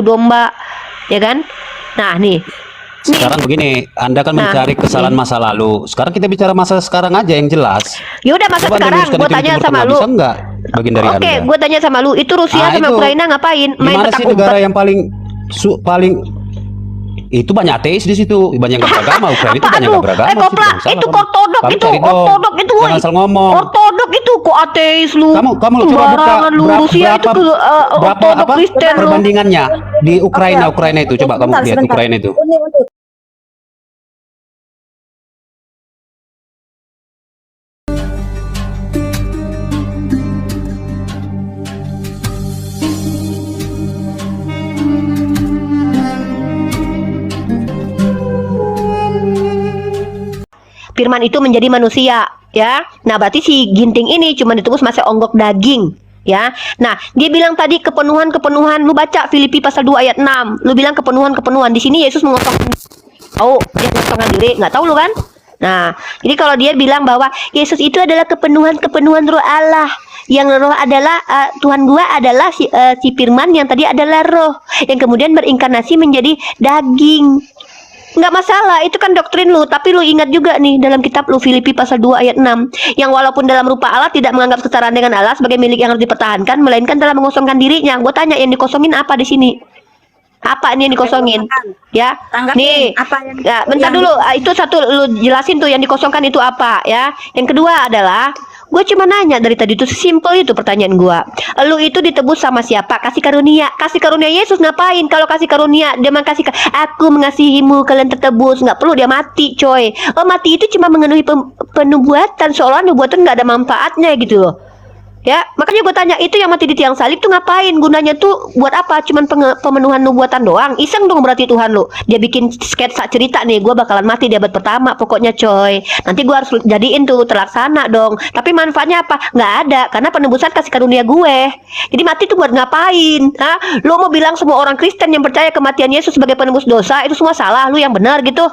domba, ya kan? Nah, nih. Sekarang begini, Anda kan mencari kesalahan masa lalu. Sekarang kita bicara masa sekarang aja yang jelas. Ya udah masa Coba sekarang, luruskan gue itu di tanya Timur sama Tengah, lu. bisa nggak bagian dari Oke, Anda? gue tanya sama lu, itu Rusia sama itu Ukraina ngapain? Main gimana petak sih negara umpet. yang paling itu banyak ateis di situ, banyak yang gak beragama. Ukraina itu banyak gak beragama. Kopla, itu ortodok kamu itu, cari dong. ortodok itu, woi. Jangan asal ngomong. Ortodok itu kok ateis lu? Kamu coba buka Sembarangan lu. Rusia itu ke ortodok Kristen lu. perbandingannya di Ukraina itu, coba kamu lihat Ukraina itu. Firman itu menjadi manusia, ya. Nah, berarti si Ginting ini cuma ditebus masih onggok daging, ya. Nah, dia bilang tadi kepenuhan. Lu baca Filipi pasal 2 ayat 6. Lu bilang kepenuhan. Di sini Yesus mengosongkan. Oh, dia mengosongkan diri, nggak tahu lu kan? Nah, jadi kalau dia bilang bahwa Yesus itu adalah kepenuhan Roh Allah. Yang roh adalah Tuhan gua adalah si Firman yang tadi adalah roh yang kemudian berinkarnasi menjadi daging. Nggak masalah, itu kan doktrin lu. Tapi lu ingat juga nih dalam kitab lu Filipi pasal 2 ayat 6, yang walaupun dalam rupa Allah tidak menganggap kesetaraan dengan Allah sebagai milik yang harus dipertahankan, melainkan telah mengosongkan dirinya. Gue tanya, yang dikosongin apa di sini? Apa ini yang dikosongin? Ya, nih. Ya, bentar dulu. Itu satu lu jelasin tuh yang dikosongkan itu apa, ya. Yang kedua adalah gue cuma nanya dari tadi tuh, simple itu pertanyaan gue. Lu itu ditebus sama siapa? Kasih karunia. Kasih karunia Yesus ngapain? Kalau kasih karunia dia kasih aku mengasihimu kalian tertebus. Nggak perlu dia mati, coy. Oh, mati itu cuma memenuhi penubuatan, seolah nubuatan nggak ada manfaatnya gitu loh. Ya, makanya gue tanya, itu yang mati di tiang salib tuh ngapain? Gunanya tuh buat apa? Cuman pemenuhan nubuatan doang? Iseng dong berarti Tuhan lu. Dia bikin sketsa cerita nih, gue bakalan mati di abad pertama pokoknya, coy. Nanti gue harus jadiin tuh terlaksana dong. Tapi manfaatnya apa? Nggak ada, karena penebusan kasih karunia gue. Jadi mati tuh buat ngapain? Hah? Lu mau bilang semua orang Kristen yang percaya kematian Yesus sebagai penebus dosa itu semua salah? Lu yang benar gitu?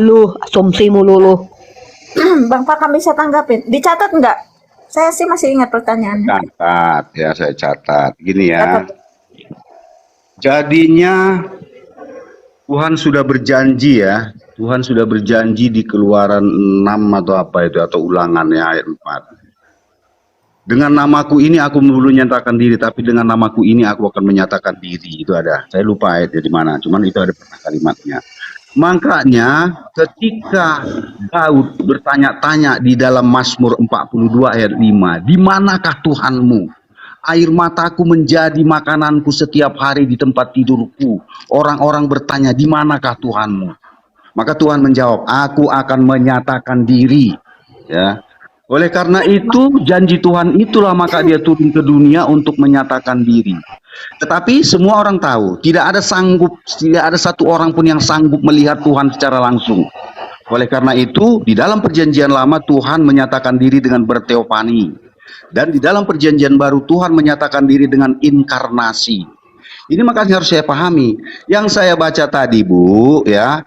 Lu asumsi mulu lu. Bang Pak, kami bisa tanggapin. Dicatat nggak? Saya sih masih ingat pertanyaannya. Catat ya, saya catat. Gini ya. Jadinya Tuhan sudah berjanji ya. Tuhan sudah berjanji di Keluaran 6 atau apa itu, atau Ulangan ya ayat 4. Dengan namaku ini aku belum menyatakan diri, tapi dengan namaku ini aku akan menyatakan diri. Itu ada. Saya lupa ayatnya di mana. Cuman itu ada pernah kalimatnya. Makanya ketika Daud bertanya-tanya di dalam Mazmur 42 ayat 5, di manakah Tuhanmu? Air mataku menjadi makananku setiap hari di tempat tidurku. Orang-orang bertanya, di manakah Tuhanmu? Maka Tuhan menjawab, aku akan menyatakan diri. Ya. Oleh karena itu, janji Tuhan itulah maka dia turun ke dunia untuk menyatakan diri. Tetapi semua orang tahu, tidak ada satu orang pun yang sanggup melihat Tuhan secara langsung. Oleh karena itu, di dalam perjanjian lama Tuhan menyatakan diri dengan berteofani. Dan di dalam perjanjian baru Tuhan menyatakan diri dengan inkarnasi. Ini makanya harus saya pahami. Yang saya baca tadi, Bu, ya,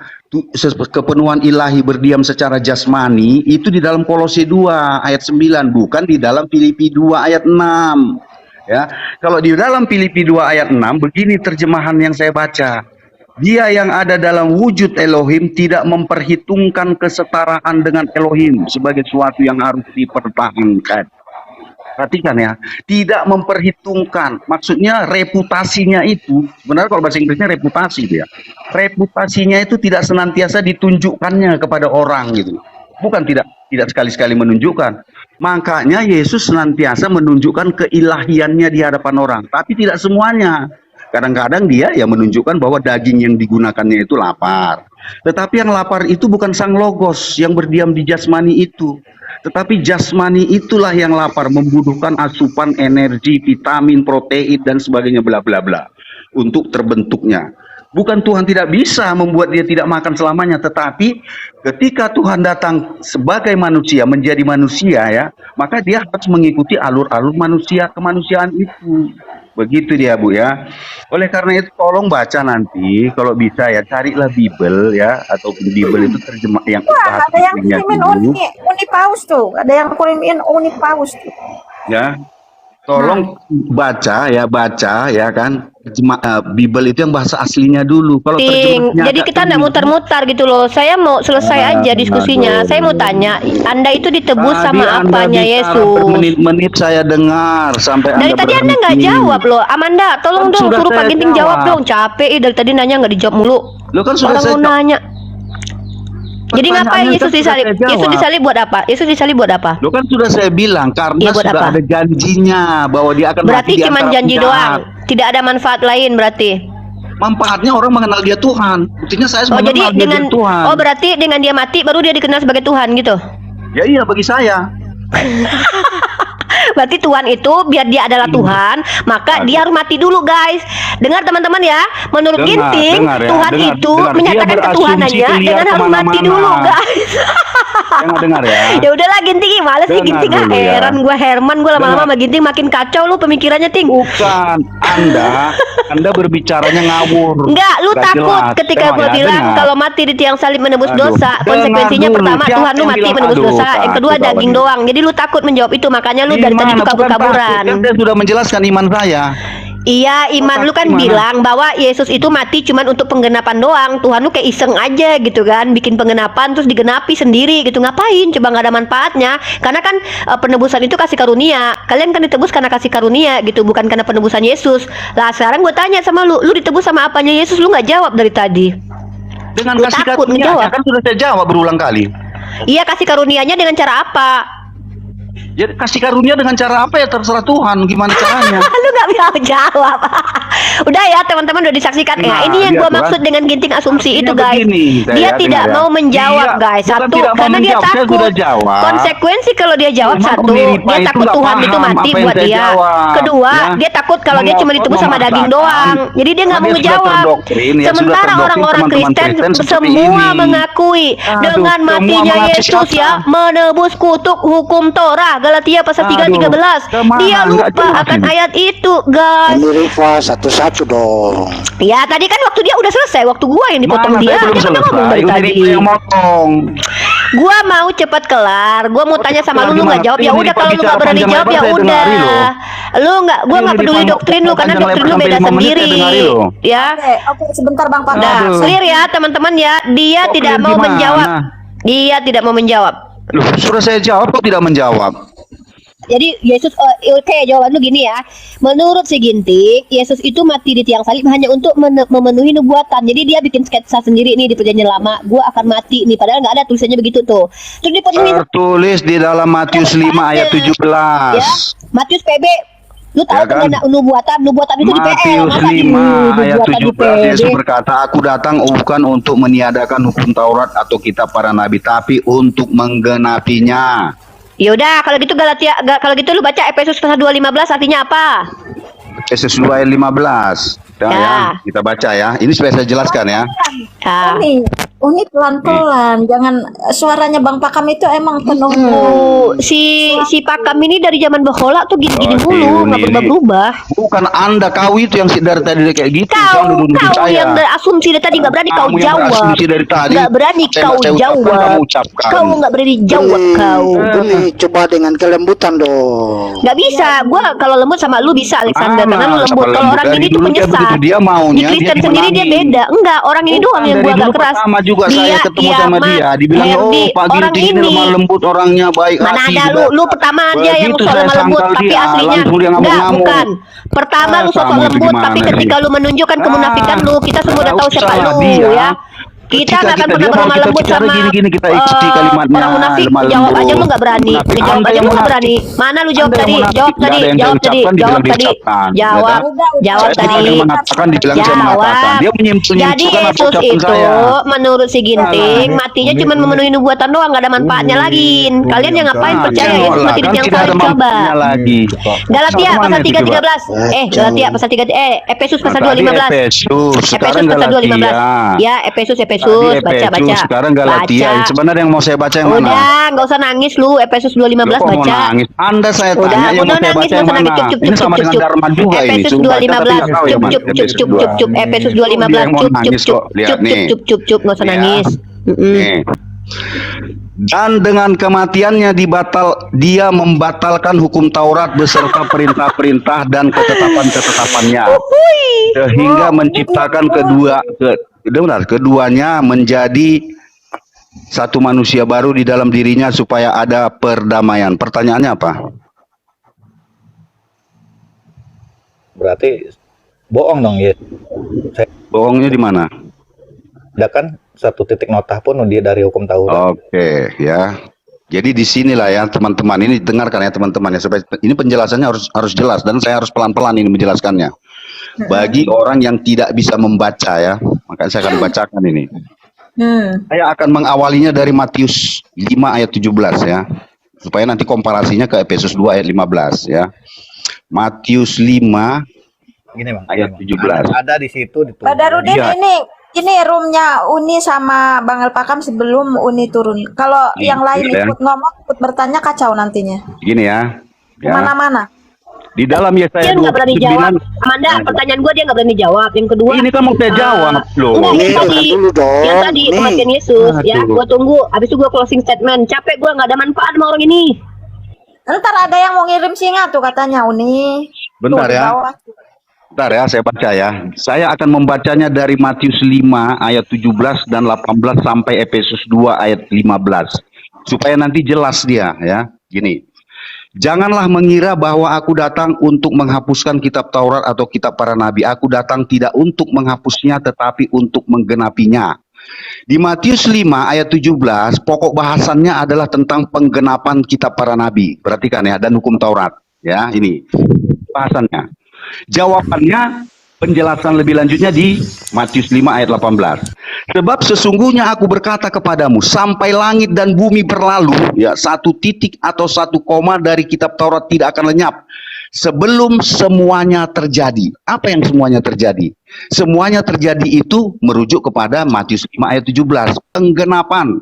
kepenuhan ilahi berdiam secara jasmani itu di dalam Kolose 2 ayat 9, bukan di dalam Filipi 2 ayat 6. Ya, kalau di dalam Filipi 2 ayat 6 begini terjemahan yang saya baca. Dia yang ada dalam wujud Elohim tidak memperhitungkan kesetaraan dengan Elohim sebagai sesuatu yang harus dipertahankan. Perhatikan ya, tidak memperhitungkan, maksudnya reputasinya itu, sebenarnya kalau bahasa Inggrisnya reputasi dia. Reputasinya itu tidak senantiasa ditunjukkannya kepada orang gitu. Bukan tidak sekali-sekali menunjukkan. Makanya Yesus senantiasa menunjukkan keilahiannya di hadapan orang, tapi tidak semuanya. Kadang-kadang dia yang menunjukkan bahwa daging yang digunakannya itu lapar. Tetapi yang lapar itu bukan sang logos yang berdiam di jasmani itu. Tetapi jasmani itulah yang lapar, membutuhkan asupan energi, vitamin, protein, dan sebagainya bla bla bla untuk terbentuknya. Bukan Tuhan tidak bisa membuat dia tidak makan selamanya, tetapi ketika Tuhan datang sebagai manusia, menjadi manusia ya, maka dia harus mengikuti alur-alur manusia kemanusiaan itu. Begitu dia, Bu ya. Oleh karena itu tolong baca nanti kalau bisa ya, carilah Bible ya, atau Bible itu terjemah yang Wah, ada yang kirimin uni paus tuh. Ada yang kirimin uni paus tuh. Ya. Tolong baca ya kan. Bible itu yang bahasa aslinya dulu. Kalau Ting, terjemahnya jadi agak kita nggak keliru. mutar-mutar gitu loh. Saya mau selesai aja diskusinya. Saya mau tanya, Anda itu ditebus Tadi sama Anda apanya bicara Yesus? bermenit-menit saya dengar sampai Dari tadi Anda nggak berhenti. jawab loh. Amanda, tolong Kan dong sudah suruh Pak saya Ginting jawab jawab. dong. Capek dari tadi nanya nggak dijawab mulu. Lo kan sudah Orang saya mau jawab. nanya. Jadi ngapain Pertanyaannya Yesus kan sudah disalib? saya jawab. Yesus disalib buat apa? Yesus disalib buat apa? Lo kan sudah saya bilang karena Iya, buat sudah apa? ada janjinya bahwa dia akan Berarti mati di cuma antara janji penjahat. doang. Tidak ada manfaat lain berarti. Manfaatnya orang mengenal dia Tuhan. Buktinya saya Oh, jadi mengenal dia dengan Tuhan. oh berarti dengan dia mati baru dia dikenal sebagai Tuhan gitu. Ya iya bagi saya. Berarti Tuhan itu biar dia adalah Tuhan, maka dia harus mati dulu, guys. Dengar teman-teman ya. Menurut Ginting, dengar ya, Tuhan dengar, itu dengar. Dia menyatakan berasumsi ketuhanannya keluar dengan harus mati kemana-mana. dulu, guys. Dengar ya. Ya udahlah Ginting, males nih Dengar Ginting ah. dulu ya. Heran gua Herman, gua lama-lama Dengar. sama Ginting makin kacau lu pemikirannya, Ting. Bukan, Anda berbicaranya ngawur. Enggak, lu Nggak takut jelas. ketika Dengar gua ya, bilang dengar. kalau mati di tiang salib menebus Aduh. dosa. Konsekuensinya Dengar dulu. pertama Siapa Tuhan lu yang mati bilang menebus aduh, dosa. Yang kedua takut daging awalnya. doang. Jadi lu takut menjawab itu, makanya lu dari tadi Gimana? tuh Bukan kabur-kaburan. takut, kan saya sudah menjelaskan iman saya. Iya, iman lu kan Gimana? bilang bahwa Yesus itu mati cuman untuk penggenapan doang. Tuhan lu kayak iseng aja gitu kan, bikin penggenapan terus digenapi sendiri gitu. Ngapain? Coba nggak ada manfaatnya. Karena kan penebusan itu kasih karunia. Kalian kan ditebus karena kasih karunia gitu, bukan karena penebusan Yesus. Lah sekarang gue tanya sama lu ditebus sama apanya Yesus? Lu nggak jawab dari tadi. Dengan Lu kasih takut karunia menjawab. kan sudah saya jawab berulang kali. Iya, kasih karunianya dengan cara apa? Jadi kasih karunia dengan cara apa ya terserah Tuhan gimana caranya. Lu nggak mau jawab. Udah ya teman-teman udah disaksikan. Nah, Ini yang lihat gua tuh, maksud kan. dengan ginting asumsi itu Artinya guys. begini, Dia saya tidak dengar ya. mau menjawab Dia guys. bukan Satu tidak mau karena dia menjawab, saya takut. sudah jawab. Konsekuensi kalau dia jawab Memang satu, Miripa dia itu takut nggak Tuhan itu paham mati apa yang buat saya dia. jawab, Kedua, ya. dia takut kalau dia cuma ditebus sama daging doang. Jadi dia nggak mau Dia sudah ngejawab. terdoktrin, ya, sudah Sementara terdoktrin orang-orang teman-teman Kristen seperti semua ini. mengakui Aduh, dengan semua matinya mengaku Yesus siapa? ya menebus kutuk hukum Torah. Galatia pasal 3:13. kemana? Dia Nggak lupa jelas akan ini. ayat itu, guys. Miripa satu-satu dong. Ya tadi kan waktu dia udah selesai, waktu gua yang dipotong Mana dia, saya belum dia kan udah ngomong dari selesai. tadi. Miripa yang motong. Gua mau cepat kelar, gua mau tanya sama lu nggak gimana? jawab ya Ini udah, kalau lu bicara nggak berani panjang jawab ya lebar saya udah. dengari loh. Lu nggak, gua Ini nggak peduli dipanggil doktrin lu karena panjang doktrin lu lebar beda sampai 5 menit sendiri, saya dengari loh. ya. Oke, sebentar Bang Pak. Nah, Aduh. clear ya teman-teman ya, dia Kok tidak clear mau gimana? menjawab. Dia tidak mau menjawab. Loh, sudah saya jawab kok tidak menjawab. Jadi Yesus, oke jawaban lu gini ya. Menurut si Ginting, Yesus itu mati di tiang salib hanya untuk memenuhi nubuatan. Jadi dia bikin sketsa sendiri nih di perjanjian lama. Gua akan mati nih, padahal nggak ada tulisannya begitu tuh. Terus dipenuhi Tertulis di dalam Matius 5 ayat 17. ya. Matius PB, lu tahu Ya kan? kan nubuatan itu di PL. Matius Masa di 5 ayat nubuatan di 17 Yesus PB? berkata, "Aku datang bukan untuk meniadakan hukum Taurat atau kitab para nabi, tapi untuk menggenapinya." Yaudah, kalau gitu kalau gitu lu baca Efesus pasal 2:15 artinya apa? Efesus 2 ayat 15. Ya. Ya, kita baca ya. Ini supaya saya jelaskan ya. Ah. Uni pelan-pelan, jangan suaranya Bang Pakam itu emang penuh. Si Pakam ini dari zaman Behola tuh gini-gini Oh, mulu, ini. nggak berubah-berubah. Bukan Anda, kau itu yang dari tadi kayak gitu. Jangan duduk Kau saya. yang berasumsi dari tadi nggak berani kau Kamu yang jawab. berasumsi dari tadi. Nggak berani Saya- kau saya ucapkan, jawab. kamu ucapkan. Kau nggak berani jawab kau. Ini coba dengan kelembutan dong. Nggak bisa. Gua kalau lembut sama lu bisa Alexander, karena lu lembut. Kalau orang ini tuh penyesat. Dia maunya Di Kristen sendiri dia beda. Enggak, orang ini doang yang gua agak keras. Pertama juga saya ketemu sama dia, dibilang Herdi, Pak orang Ginting ini ini lemah lembut orangnya baik mana hati ada juga." lu pertama aja yang Begitu sok saya lemah lembut, sangkal tapi dia, aslinya langsung dia enggak, ngamuk-ngamuk. bukan. Pertama lu sosok kamu itu lembut, gimana tapi ketika nih? lu menunjukkan kemunafikan lu, kita semua udah tahu siapa Usah lu dia. ya. Kita nggak akan dia pernah mau berlemah kita lembut bicara sama gini-gini, kita isi kalimatnya, orang munafik. lemah Jawab lembut. aja lu nggak berani. Munafik. Jawab Anda aja yang lu nggak munafik. berani. Mana lu jawab Anda tadi? yang Jawab munafik. tadi. Nggak ada yang Jawab saya tadi. ucapkan, Jawab dibilang tadi. diucapkan. Jawab. Jawab Saya tadi. tidak ada yang mengatakan, dibilang saya mengatakan. Dia menyimpulkan Jadi apa Yesus ucapan itu saya. menurut si Ginting matinya cuma memenuhi nubuatan doang, nggak ada manfaatnya lagi. Kalian yang ngapain percaya Jangan Yesus lah, mati di kan tiang tidak ada salib coba? manfaatnya lagi. Galatia Kemana pasal itu 3:13. coba? Galatia pasal 3 Efesus pasal Tadi 2:15. Efesus, sekarang Efesus pasal 2:15. Galatia. Ya, Efesus Tadi baca. Efesus, sekarang Galatia. Baca. Sebenarnya yang mau saya baca yang mana? Udah, nggak usah nangis lu. Efesus 2:15 Loh, kok mau baca. nangis? Anda saya Udah, tanya yang mau udah saya nangis, baca yang nggak usah mana? nangis. Cup, Ini sama dengan cup. Darman juga ini. Efesus Sumpah, 2:15. tapi nggak tahu yang mana. Efesus 2. Efesus Dia 2:15. yang mau nangis kok. Lihat nih. Cup, nggak usah Ya. nangis. Nih. Dan dengan kematiannya dia membatalkan hukum Taurat beserta perintah-perintah dan ketetapan-ketetapannya, sehingga menciptakan keduanya menjadi satu manusia baru di dalam dirinya supaya ada perdamaian. Pertanyaannya apa? Berarti bohong dong ya. Bohongnya di mana? Ada kan satu titik notah pun dia dari hukum Taurat. Oke, ya. Jadi di sinilah ya teman-teman, ini dengarkan ya teman-teman ya, supaya ini penjelasannya harus jelas dan saya harus pelan-pelan ini menjelaskannya. Bagi orang yang tidak bisa membaca ya, maka saya akan bacakan ini. Saya akan mengawalinya dari Matius 5 ayat 17 ya. Supaya nanti komparasinya ke Efesus 2 ayat 15 ya. Matius 5 Gini Bang, ayat gini, 17. Bang. Ada di situ ditulis. Pak Darudin, Iya. ini roomnya Uni sama Bang Alpakam sebelum Uni turun. Kalau yang lain ya. ikut ngomong, ikut bertanya, kacau nantinya. Gini ya. Mana-mana. Di dalam Yesaya Dia nggak berani jawab. 29. Amanda, pertanyaan gue dia nggak berani jawab. Yang kedua, Ini kan mau saya jawab loh. enggak, Nih, yang tadi, dulu dong. yang tadi Nih. kematian Yesus, ya. Aduh. Gue tunggu. Abis itu gue closing statement. Capek gue, nggak ada manfaat sama orang ini. Ntar ada yang mau ngirim singa tuh katanya Uni. Bentar Tuh, di ya. bawah. Bentar ya, saya baca ya. Saya akan membacanya dari Matius 5 ayat 17 dan 18 sampai Efesus 2 ayat 15. Supaya nanti jelas dia ya. Gini. Janganlah mengira bahwa aku datang untuk menghapuskan kitab Taurat atau kitab para nabi. Aku datang tidak untuk menghapusnya tetapi untuk menggenapinya. Di Matius 5 ayat 17, pokok bahasannya adalah tentang penggenapan kitab para nabi. Perhatikan ya, dan hukum Taurat. Ya, ini bahasannya. Jawabannya, penjelasan lebih lanjutnya di Matius 5 ayat 18. Sebab sesungguhnya aku berkata kepadamu, sampai langit dan bumi berlalu, ya, satu titik atau satu koma dari kitab Taurat tidak akan lenyap sebelum semuanya terjadi. Apa yang semuanya terjadi? Semuanya terjadi itu merujuk kepada Matius 5 ayat 17, penggenapan.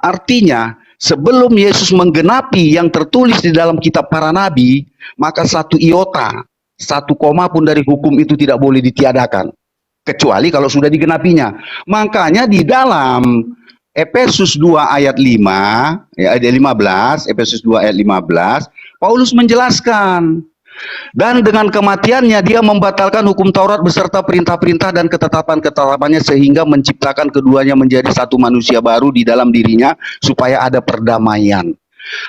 Artinya, sebelum Yesus menggenapi yang tertulis di dalam kitab para nabi, maka satu iota, satu koma pun dari hukum itu tidak boleh ditiadakan. Kecuali kalau sudah digenapinya. Makanya di dalam Efesus 2 ayat 5, ya, ayat 15, Efesus 2 ayat 15, Paulus menjelaskan. Dan dengan kematiannya dia membatalkan hukum Taurat beserta perintah-perintah dan ketetapan-ketetapannya sehingga menciptakan keduanya menjadi satu manusia baru di dalam dirinya supaya ada perdamaian.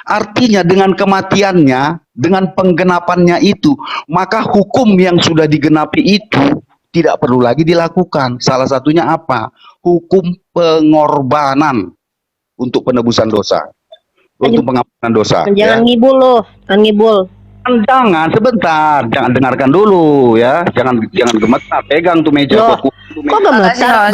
Artinya dengan kematiannya, dengan penggenapannya itu, maka hukum yang sudah digenapi itu tidak perlu lagi dilakukan. Salah satunya apa? Hukum pengorbanan untuk penebusan dosa. Untuk pengampunan dosa. Jangan ngibul lo, jangan ngibul. Jangan, sebentar, jangan dengarkan dulu ya, jangan gemetar, pegang tuh meja. Loh, kok gemetar?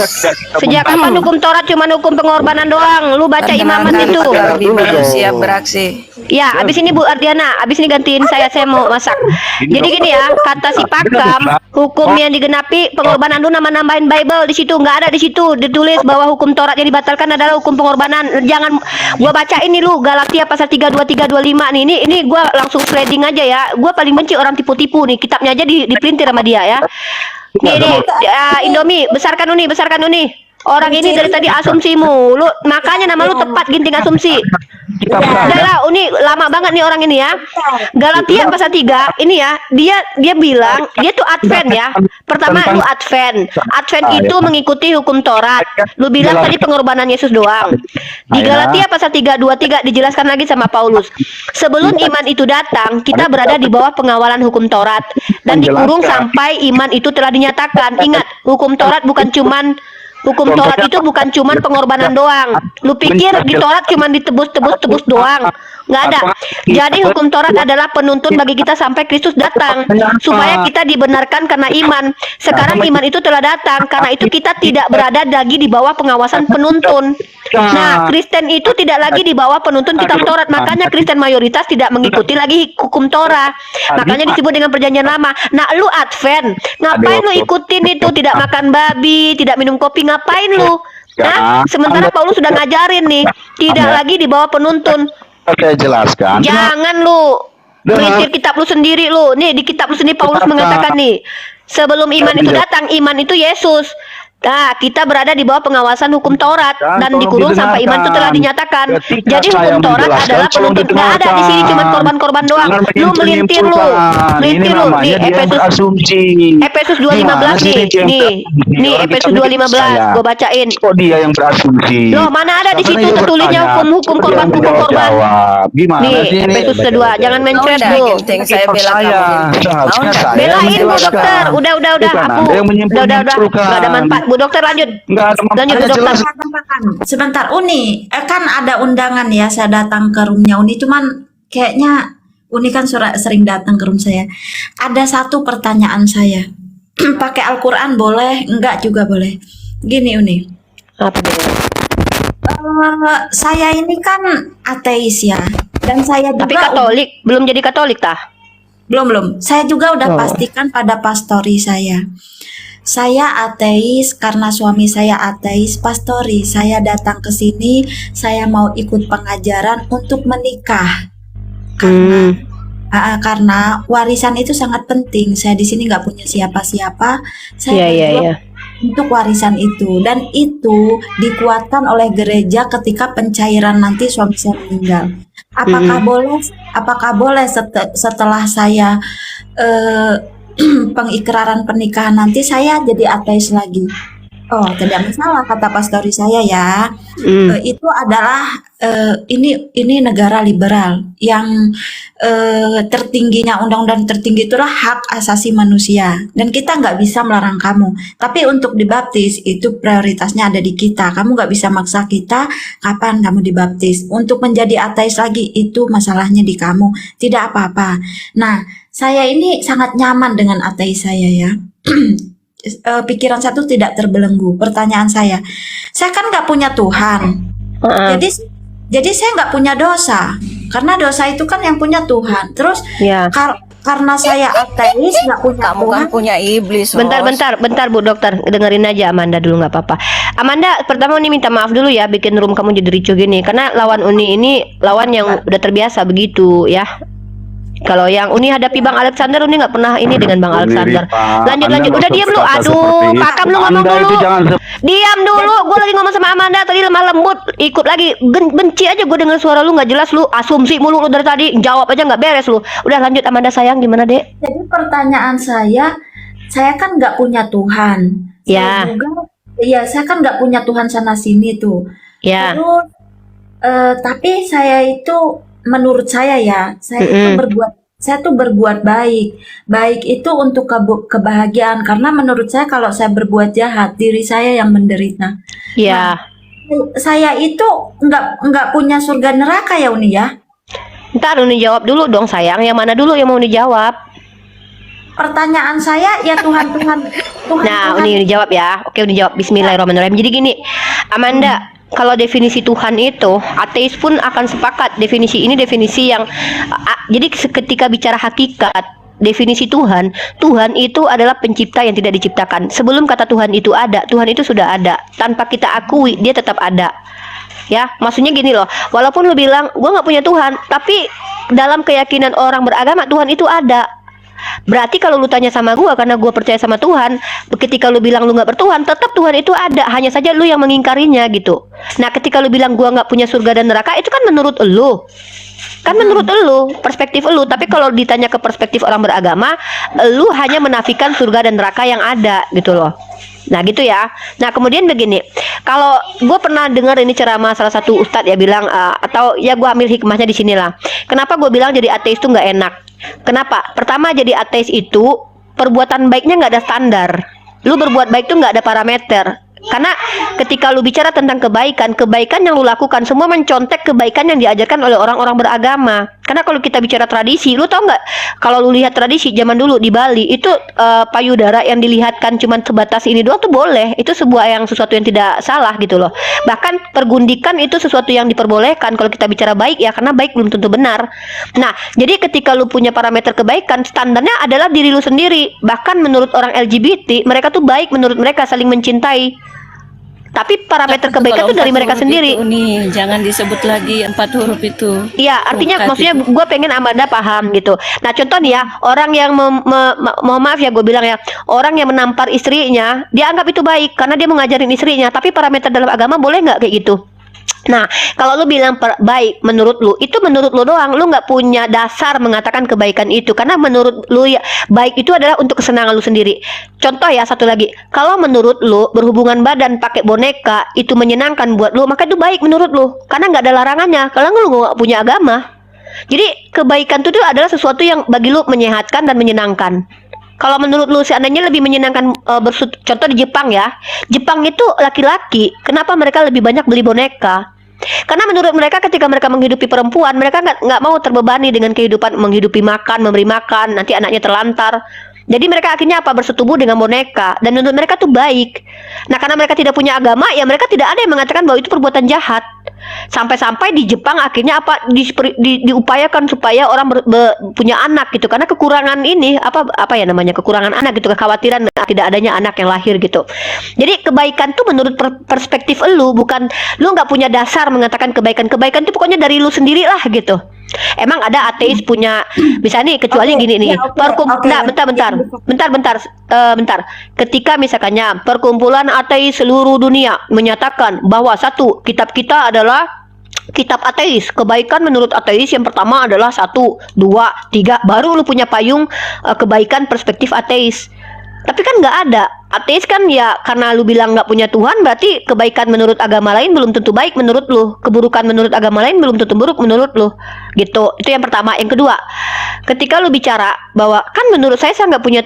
Sejak kapan hukum Taurat cuma hukum pengorbanan doang? Lu baca imamat itu. Dulu Siap dong. beraksi. Ya, abis ini Bu Ardiana, abis ini gantiin saya mau masak. Jadi gini ya, kata si Pakam, hukum yang digenapi pengorbanan, lu nama-nambahin Bible di situ, nggak ada di situ ditulis bahwa hukum Taurat yang dibatalkan adalah hukum pengorbanan. Jangan gua baca ini lu Galatia pasal 3:23 25 nih. Ini gua langsung sliding aja ya. Gua paling benci orang tipu-tipu nih. Kitabnya aja dipelintir sama dia ya. Nih, Indomie, besarkan Uni. Orang ini dari tadi asumsi mulu, makanya nama lu tepat Ginting Asumsi. Udah lah, Uni lama banget nih orang ini ya. Galatia pasal 3 ini ya, dia bilang dia tuh Advent ya. Pertama lu Advent itu mengikuti hukum Taurat. Lu bilang tadi pengorbanan Yesus doang. Di Galatia pasal 3:23 dijelaskan lagi sama Paulus. Sebelum iman itu datang, kita berada di bawah pengawalan hukum Taurat dan dikurung sampai iman itu telah dinyatakan. Ingat, hukum Taurat bukan cuman pengorbanan doang. Lu pikir di Taurat cuman ditebus doang? Nggak ada. Jadi hukum Taurat adalah penuntun bagi kita sampai Kristus datang, supaya kita dibenarkan karena iman. Sekarang iman itu telah datang, karena itu kita tidak berada lagi di bawah pengawasan penuntun. Nah, Kristen itu tidak lagi di bawah penuntun kitab Taurat, makanya Kristen mayoritas tidak mengikuti lagi hukum Taurat. Makanya disebut dengan perjanjian lama. Nah, lu Advent, ngapain lu ikutin itu? Tidak makan babi, tidak minum kopi, ngapain lu? Nah, sementara Paulus sudah ngajarin nih, tidak lagi di bawah penuntun. Saya jelaskan. Jangan lu pelintir kitab lu sendiri lu. Nih di kitab lu sendiri Paulus mengatakan nih, sebelum iman itu datang, iman itu Yesus. Nah, kita berada di bawah pengawasan hukum Taurat dan tolong dikurung sampai iman itu telah didengarkan. dinyatakan. Ketika Jadi saya hukum Taurat menjelaskan, adalah tolong penuntut. Nggak ada di sini cuma korban-korban doang. Jangan Lu melintir lu. menyimpulkan. Ini Melintir lu namanya nih dia Efesus berasumsi. Efesus Gimana 2:15 sih nih. dia yang Nih, berasumsi? nih Orang Efesus kita menyebut 2:15 saya. gua bacain. Kok dia yang berasumsi? Loh, mana ada di Makanya situ dia tertulisnya bertanya, hukum-hukum kok dia korban, yang hukum korban. jawab? Gimana Nih, sih ini? Efesus 2, jangan mencret Udah, lu. Ginting, saya Kitab bela saya, kamu. seharusnya Mau saya Belain Bu menjelaskan. Dokter. Udah, Bukan aku. Anda yang Udah. menyimpulkan. Nggak ada manfaat. Bu Dokter lanjut. Nggak ada Lanjut Bu manfaatnya, Dokter. jelas. Sebentar, Uni, kan ada undangan ya, saya datang ke roomnya Uni, cuman kayaknya Uni kan sering datang ke room saya. Ada satu pertanyaan saya, pakai Al-Quran boleh? Enggak juga boleh. Gini Uni, Apa tuh? saya ini kan ateis ya, dan saya juga Tapi Katolik, belum jadi Katolik tah? belum. Saya juga udah Oh. pastikan pada pastori saya. Saya ateis karena suami saya ateis, pastori. Saya datang ke sini, saya mau ikut pengajaran untuk menikah. Karena warisan itu sangat penting. Saya di sini nggak punya siapa-siapa. Saya Iya. berjuang untuk warisan itu, dan itu dikuatkan oleh gereja ketika pencairan nanti suami saya meninggal. Apakah boleh setelah saya pengikraran pernikahan nanti saya jadi ateis lagi? Oh, tidak masalah kata pastori saya ya. Itu adalah ini negara liberal yang tertingginya, undang-undang tertinggi itulah hak asasi manusia, dan kita nggak bisa melarang kamu. Tapi untuk dibaptis itu prioritasnya ada di kita. Kamu nggak bisa maksa kita kapan kamu dibaptis. Untuk menjadi ateis lagi itu masalahnya di kamu, tidak apa-apa. Nah, saya ini sangat nyaman dengan ateis saya ya. Pikiran saya tuh tidak terbelenggu. Pertanyaan saya kan nggak punya Tuhan. Jadi saya nggak punya dosa, karena dosa itu kan yang punya Tuhan. Terus Ya. karena saya ateis nggak punya Kamu kan Tuhan. punya iblis. Ros. Bentar Bu Dokter, dengerin aja Amanda dulu nggak apa-apa. Amanda, pertama Uni minta maaf dulu ya bikin room kamu jadi ricuh gini, karena lawan Uni ini lawan yang udah terbiasa begitu ya. Kalau yang Uni hadapi Bang Alexander, Uni nggak pernah ini dengan Bang Alexander. Lanjut. Udah diam lu. Aduh, Pakam lu ngomong Anda dulu. itu jangan Diam dulu. Gue lagi ngomong sama Amanda tadi lemah lembut. Ikut lagi. Benci aja gue dengar suara lu nggak jelas lu. Asumsi mulu lu dari tadi. Jawab aja nggak beres lu. Udah lanjut Amanda sayang, gimana Dek? Jadi pertanyaan saya kan nggak punya Tuhan. Ya. Saya kan nggak punya Tuhan sana sini tuh. Ya. Terus tapi saya itu menurut saya ya, saya tuh berbuat baik. Baik itu untuk kebahagiaan, karena menurut saya kalau saya berbuat jahat, diri saya yang menderita. Ya. Saya itu nggak punya surga neraka ya Uni ya. Ntar Uni jawab dulu dong sayang. Yang mana dulu yang mau dijawab? Pertanyaan saya ya Tuhan. Nah, Uni jawab ya. Oke, Uni jawab. Bismillahirrahmanirrahim. Jadi gini, Amanda, kalau definisi Tuhan itu, ateis pun akan sepakat. Definisi ini definisi yang jadi ketika bicara hakikat, definisi Tuhan itu adalah pencipta yang tidak diciptakan. Sebelum kata Tuhan itu ada, Tuhan itu sudah ada. Tanpa kita akui, dia tetap ada. Ya, maksudnya gini loh. Walaupun lu bilang gue nggak punya Tuhan, tapi dalam keyakinan orang beragama Tuhan itu ada. Berarti kalau lu tanya sama gua, karena gua percaya sama Tuhan, ketika lu bilang lu nggak bertuhan, tetap Tuhan itu ada, hanya saja lu yang mengingkarinya gitu. Nah, ketika lu bilang gua nggak punya surga dan neraka, itu kan menurut lu. Menurut lu, perspektif lu. Tapi kalau ditanya ke perspektif orang beragama, lu hanya menafikan surga dan neraka yang ada gitu loh. Nah gitu ya. Nah kemudian begini, kalau gue pernah dengar ini ceramah salah satu ustadz ya bilang, atau ya gue ambil hikmahnya di sinilah. Kenapa gue bilang jadi ateis itu nggak enak? Kenapa? Pertama, jadi ateis itu perbuatan baiknya nggak ada standar. Lu berbuat baik itu nggak ada parameter. Karena ketika lu bicara tentang kebaikan yang lu lakukan semua mencontek kebaikan yang diajarkan oleh orang-orang beragama. Karena kalau kita bicara tradisi, lu tau nggak? Kalau lu lihat tradisi zaman dulu di Bali itu payudara yang dilihatkan cuma sebatas ini doang tuh boleh. Itu sesuatu yang tidak salah gitu loh. Bahkan pergundikan itu sesuatu yang diperbolehkan kalau kita bicara baik ya, karena baik belum tentu benar. Nah, jadi ketika lu punya parameter kebaikan, standarnya adalah diri lu sendiri. Bahkan menurut orang LGBT, mereka tuh baik menurut mereka, saling mencintai. Tapi parameter Tapi kebaikan kalau itu dari 4 mereka huruf sendiri. itu nih, jangan disebut lagi 4 huruf itu. Iya, artinya Bukan maksudnya itu. gue pengen Amanda paham gitu. Nah, contoh nih ya, orang yang mohon maaf ya gue bilang ya, orang yang menampar istrinya, dia anggap itu baik karena dia mau ngajarin istrinya. Tapi parameter dalam agama boleh nggak kayak gitu? Nah, kalau lu bilang baik menurut lu, itu menurut lu doang. Lu nggak punya dasar mengatakan kebaikan itu. Karena menurut lu ya, baik itu adalah untuk kesenangan lu sendiri. Contoh ya, satu lagi. Kalau menurut lu berhubungan badan pakai boneka itu menyenangkan buat lu, maka itu baik menurut lu. Karena nggak ada larangannya. Kalau lu nggak punya agama. Jadi kebaikan itu adalah sesuatu yang bagi lu menyehatkan dan menyenangkan. Kalau menurut lu seandainya lebih menyenangkan contoh di Jepang ya. Jepang itu laki-laki, kenapa mereka lebih banyak beli boneka? Karena menurut mereka ketika mereka menghidupi perempuan, mereka nggak mau terbebani dengan kehidupan menghidupi makan, memberi makan, nanti anaknya terlantar. Jadi mereka akhirnya apa? Bersetubuh dengan boneka. Dan menurut mereka tuh baik. Nah, karena mereka tidak punya agama, ya mereka tidak ada yang mengatakan bahwa itu perbuatan jahat. Sampai-sampai di Jepang akhirnya apa diupayakan supaya orang punya anak gitu, karena kekurangan ini apa ya namanya, kekurangan anak gitu, kekhawatiran tidak adanya anak yang lahir gitu. Jadi kebaikan tuh menurut perspektif lu, bukan lu nggak punya dasar mengatakan kebaikan itu pokoknya dari lu sendiri lah gitu. Emang ada ateis punya bisa nih, kecuali Oke, gini nih. ya, oke. Nah, bentar. Ketika misalkannya perkumpulan ateis seluruh dunia menyatakan bahwa satu, kitab kita adalah kitab ateis, kebaikan menurut ateis yang pertama adalah 1, 2, 3, baru lu punya payung kebaikan perspektif ateis. Tapi kan nggak ada. Ateis kan ya karena lu bilang nggak punya Tuhan, berarti kebaikan menurut agama lain belum tentu baik menurut lu, keburukan menurut agama lain belum tentu buruk menurut lu, gitu. Itu yang pertama. Yang kedua, ketika lu bicara bahwa kan menurut saya nggak punya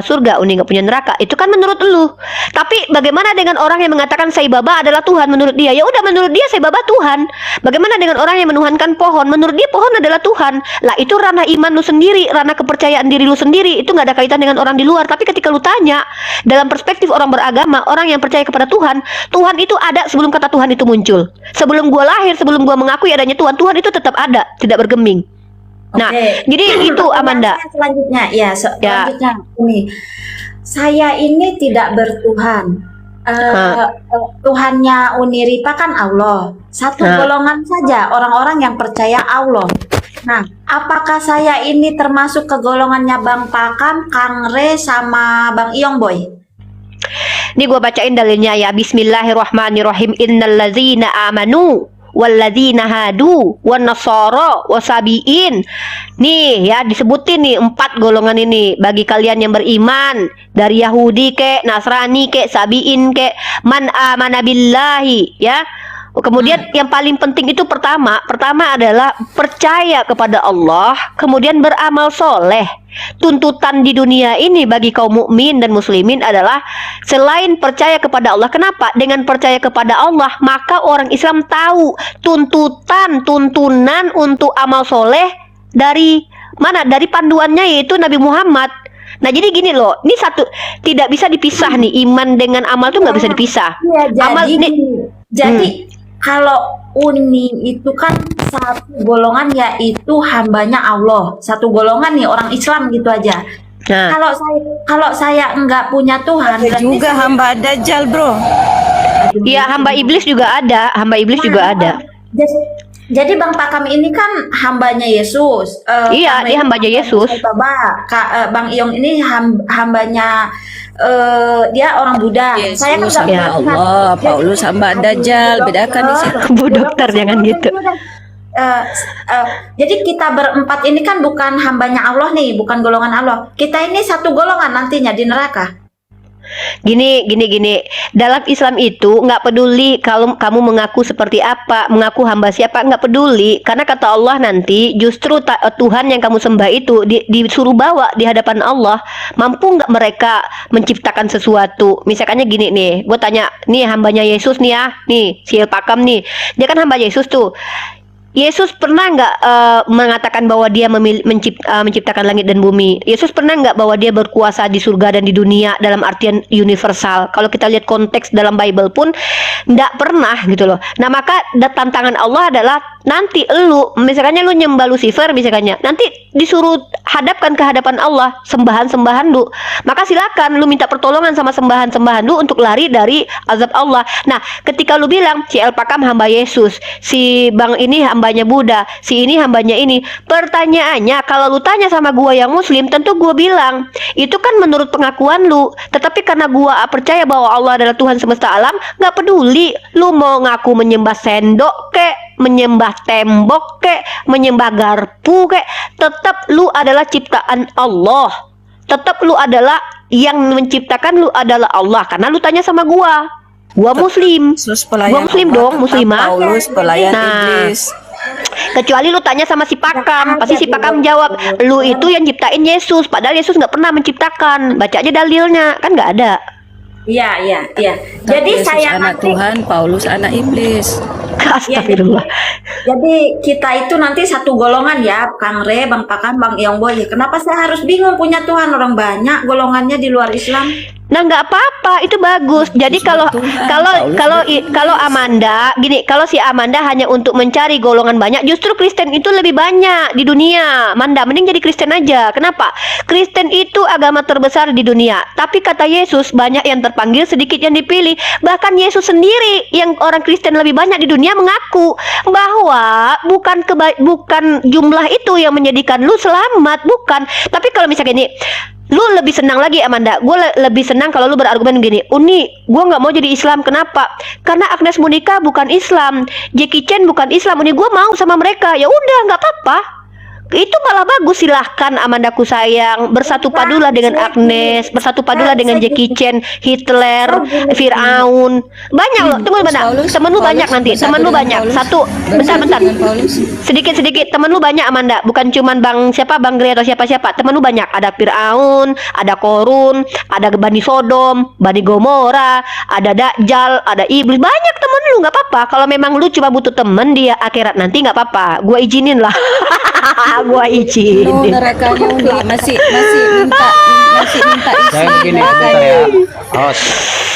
surga, nggak punya neraka, itu kan menurut lu. Tapi bagaimana dengan orang yang mengatakan Sai Baba adalah Tuhan menurut dia? Ya udah, menurut dia Sai Baba Tuhan. Bagaimana dengan orang yang menuhankan pohon? Menurut dia pohon adalah Tuhan. Lah itu ranah iman lu sendiri, ranah kepercayaan diri lu sendiri. Itu nggak ada kaitan dengan orang di luar. Tapi ketika lu tanya dalam perspektif orang beragama, orang yang percaya kepada Tuhan, Tuhan itu ada sebelum kata Tuhan itu muncul. Sebelum gua lahir, sebelum gua mengakui adanya Tuhan, Tuhan itu tetap ada, tidak bergeming. Nah, jadi itu Amanda. Selanjutnya, selanjutnya ini, saya ini tidak bertuhan. Tuhannya Uniripa kan Allah. Satu golongan saja orang-orang yang percaya Allah. Nah, apakah saya ini termasuk ke golongannya Bang Pakam, Kang Re, sama Bang Iyong Boy? Ini gue bacain dalilnya ya. Bismillahirrahmanirrahim. Innallazina amanu walladzina hadu wan nasara wasabiin. Nih ya, disebutin nih 4 golongan ini. Bagi kalian yang beriman dari Yahudi kek, Nasrani kek, Sabiin kek, man amana billahi ya. Kemudian yang paling penting itu pertama adalah percaya kepada Allah, kemudian beramal soleh. Tuntutan di dunia ini bagi kaum mukmin dan muslimin adalah selain percaya kepada Allah. Kenapa? Dengan percaya kepada Allah, maka orang Islam tahu tuntunan untuk amal soleh dari mana? Dari panduannya, yaitu Nabi Muhammad. Nah, jadi gini loh, ini satu tidak bisa dipisah nih, iman dengan amal tuh nggak bisa dipisah. Ya, Amal jadi kalau Uni itu kan satu golongan, yaitu hambanya Allah. Satu golongan nih orang Islam gitu aja. Nah, Kalau saya enggak punya Tuhan, Ada juga hamba Dajjal, bro. iya, hamba iblis juga ada, Jadi Bang Pakam ini kan hambanya Yesus. Iya, dia hambanya Yesus. Bang Iyong ini hambanya dia orang Buddha. Saya kan Yesus nggak hamba punya Tuhan. Allah, Paulus hamba Dajjal, bedakan di situ. Bu dokter jangan gitu. Jadi kita berempat ini kan bukan hambanya Allah nih, bukan golongan Allah. Kita ini satu golongan nantinya di neraka. Gini. Dalam Islam itu nggak peduli kalau kamu mengaku seperti apa, mengaku hamba siapa, nggak peduli. Karena kata Allah nanti justru Tuhan yang kamu sembah itu disuruh bawa di hadapan Allah. Mampu nggak mereka menciptakan sesuatu? Misalkannya gini nih, gue tanya, nih hambanya Yesus nih ya, nih si El Pakam nih, dia kan hamba Yesus tuh. Yesus pernah nggak mengatakan bahwa dia menciptakan langit dan bumi? Yesus pernah nggak bahwa dia berkuasa di surga dan di dunia dalam artian universal? Kalau kita lihat konteks dalam Bible pun nggak pernah gitu loh. Nah maka tantangan Allah adalah nanti misalnya lu nyembah Lucifer misalnya, nanti disuruh hadapkan ke hadapan Allah sembahan lu. Maka silakan lu minta pertolongan sama sembahan lu untuk lari dari azab Allah. Nah ketika lu bilang si El Pakam hamba Yesus, si Bang ini hambanya Buddha, si ini hambanya ini. Pertanyaannya, kalau lu tanya sama gua yang muslim, tentu gua bilang, itu kan menurut pengakuan lu. Tetapi karena gua percaya bahwa Allah adalah Tuhan semesta alam, gak peduli lu mau ngaku menyembah sendok kek, menyembah tembok kek, menyembah garpu kek, tetap lu adalah ciptaan Allah. Tetap lu adalah yang menciptakan, lu adalah Allah. Karena lu tanya sama gua muslim. Gua muslim dong, muslimah. Paulus pelayan Nah, iblis. kecuali lu tanya sama si Pakam, pasti si Pakam jawab, lu itu yang ciptain Yesus, padahal Yesus nggak pernah menciptakan. Baca aja dalilnya, kan nggak ada. Iya. Jadi Yesus saya anak nanti, Tuhan, Paulus anak iblis. Astagfirullah. jadi kita itu nanti satu golongan ya, Kang Re, Bang Pakan, Bang Yongbo. Ya kenapa saya harus bingung punya Tuhan, orang banyak golongannya di luar Islam. Nah nggak apa-apa, itu bagus. Jadi kalau Amanda gini, kalau si Amanda hanya untuk mencari golongan banyak, justru Kristen itu lebih banyak di dunia. Amanda, mending jadi Kristen aja. Kenapa? Kristen itu agama terbesar di dunia. Tapi kata Yesus, banyak yang terpanggil, sedikit yang dipilih. Bahkan Yesus sendiri yang orang Kristen lebih banyak di dunia mengaku bahwa bukan jumlah itu yang menjadikan lu selamat, bukan. Tapi kalau misalnya ini, lu lebih senang lagi Amanda, gue lebih senang kalau lu berargumen gini, Uni, gue nggak mau jadi Islam. Kenapa? Karena Agnes Monica bukan Islam, Jackie Chan bukan Islam. Uni, gue mau sama mereka. Ya udah, nggak apa-apa. Itu malah bagus, silahkan Amandaku sayang, bersatu padulah dengan Agnes, bersatu padulah dengan Jackie Chan, Hitler, Fir'aun. Banyak loh, tunggu bentar, temen lu banyak nanti, temen lu banyak. Satu, bentar, sedikit, temen lu banyak Amanda, bukan cuman Bang Gre atau siapa, temen lu banyak. Ada Fir'aun, ada Korun, ada Bani Sodom, Bani Gomora, ada Dajjal, ada Iblis, banyak temen lu. Nggak apa-apa, kalau memang lu cuma butuh temen di akhirat nanti, nggak apa-apa, gue izinin lah. Gua izinin. Nerakanya Undi masih minta isi. Saya begini, bentar ya.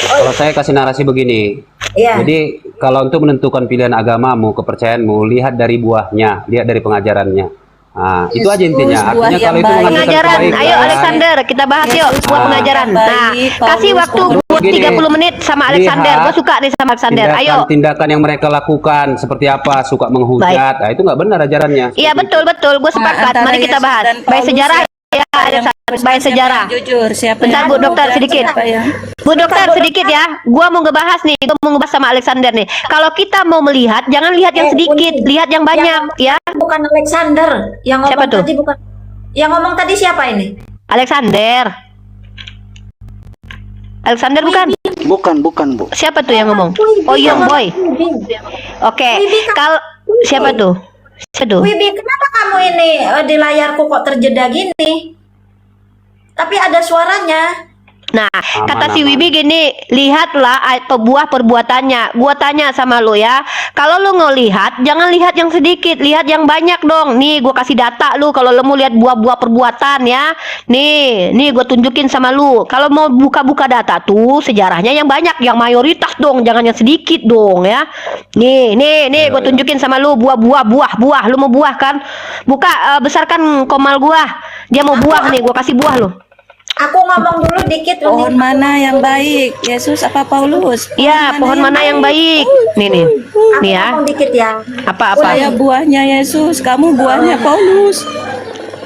Kalau saya kasih narasi begini. Iya. Jadi kalau untuk menentukan pilihan agamamu, kepercayaanmu, lihat dari buahnya, lihat dari pengajarannya. Nah, itu aja intinya. buah Artinya yang kalau itu baik. mengajarkan Pengajaran, kebaikan, ayo Alexander, kita bahas yuk buat pengajaran. Nah, kasih waktu gua 30 menit sama Alexander. Gua suka nih sama Alexander. Ayo. tindakan yang mereka lakukan seperti apa, suka menghujat. Nah, itu nggak benar ajarannya. Iya betul, gue sepakat. Antara Mari kita Yesus bahas. dan Baik Paulus, sejarah ya yang Alexander, baik siapa sejarah. yang jujur, siapa Bentar yang Bu Dokter bukan, sedikit. siapa yang Bu Dokter sedikit ya. Gua mau ngebahas nih, gua mau ngebahas sama Alexander nih. Kalau kita mau melihat, jangan lihat yang sedikit, Uni, lihat yang banyak ya. Bukan Alexander yang ngomong Siapa tuh? tadi, bukan. Yang ngomong tadi siapa ini? Alexander bukan? Bukan, Bu. Siapa tuh yang ngomong? Oh, Young Boy. Oke. Kalau siapa tuh? Siapa tuh? Wibi, kenapa kamu ini di layarku kok terjeda gini? Tapi ada suaranya. Nah, kata si Wibi gini, lihatlah buah perbuatannya. Gua tanya sama lu ya, kalau lu ngelihat, jangan lihat yang sedikit, lihat yang banyak dong. Nih, gua kasih data lu kalau lu mau lihat buah-buah perbuatan ya. Nih gua tunjukin sama lu. Kalau mau buka-buka data tuh sejarahnya yang banyak, yang mayoritas dong, jangan yang sedikit dong ya. Nih, gua tunjukin sama lu buah. Lu mau buah kan? Buka, besarkan komal gua. Dia mau buah nih, gua kasih buah lu. Aku ngomong dulu dikit. pohon mana yang baik, Yesus apa Paulus? Iya, pohon mana yang baik? Nih Aku ya. ngomong dikit ya. Apa? Saya buahnya Yesus, kamu buahnya Paulus.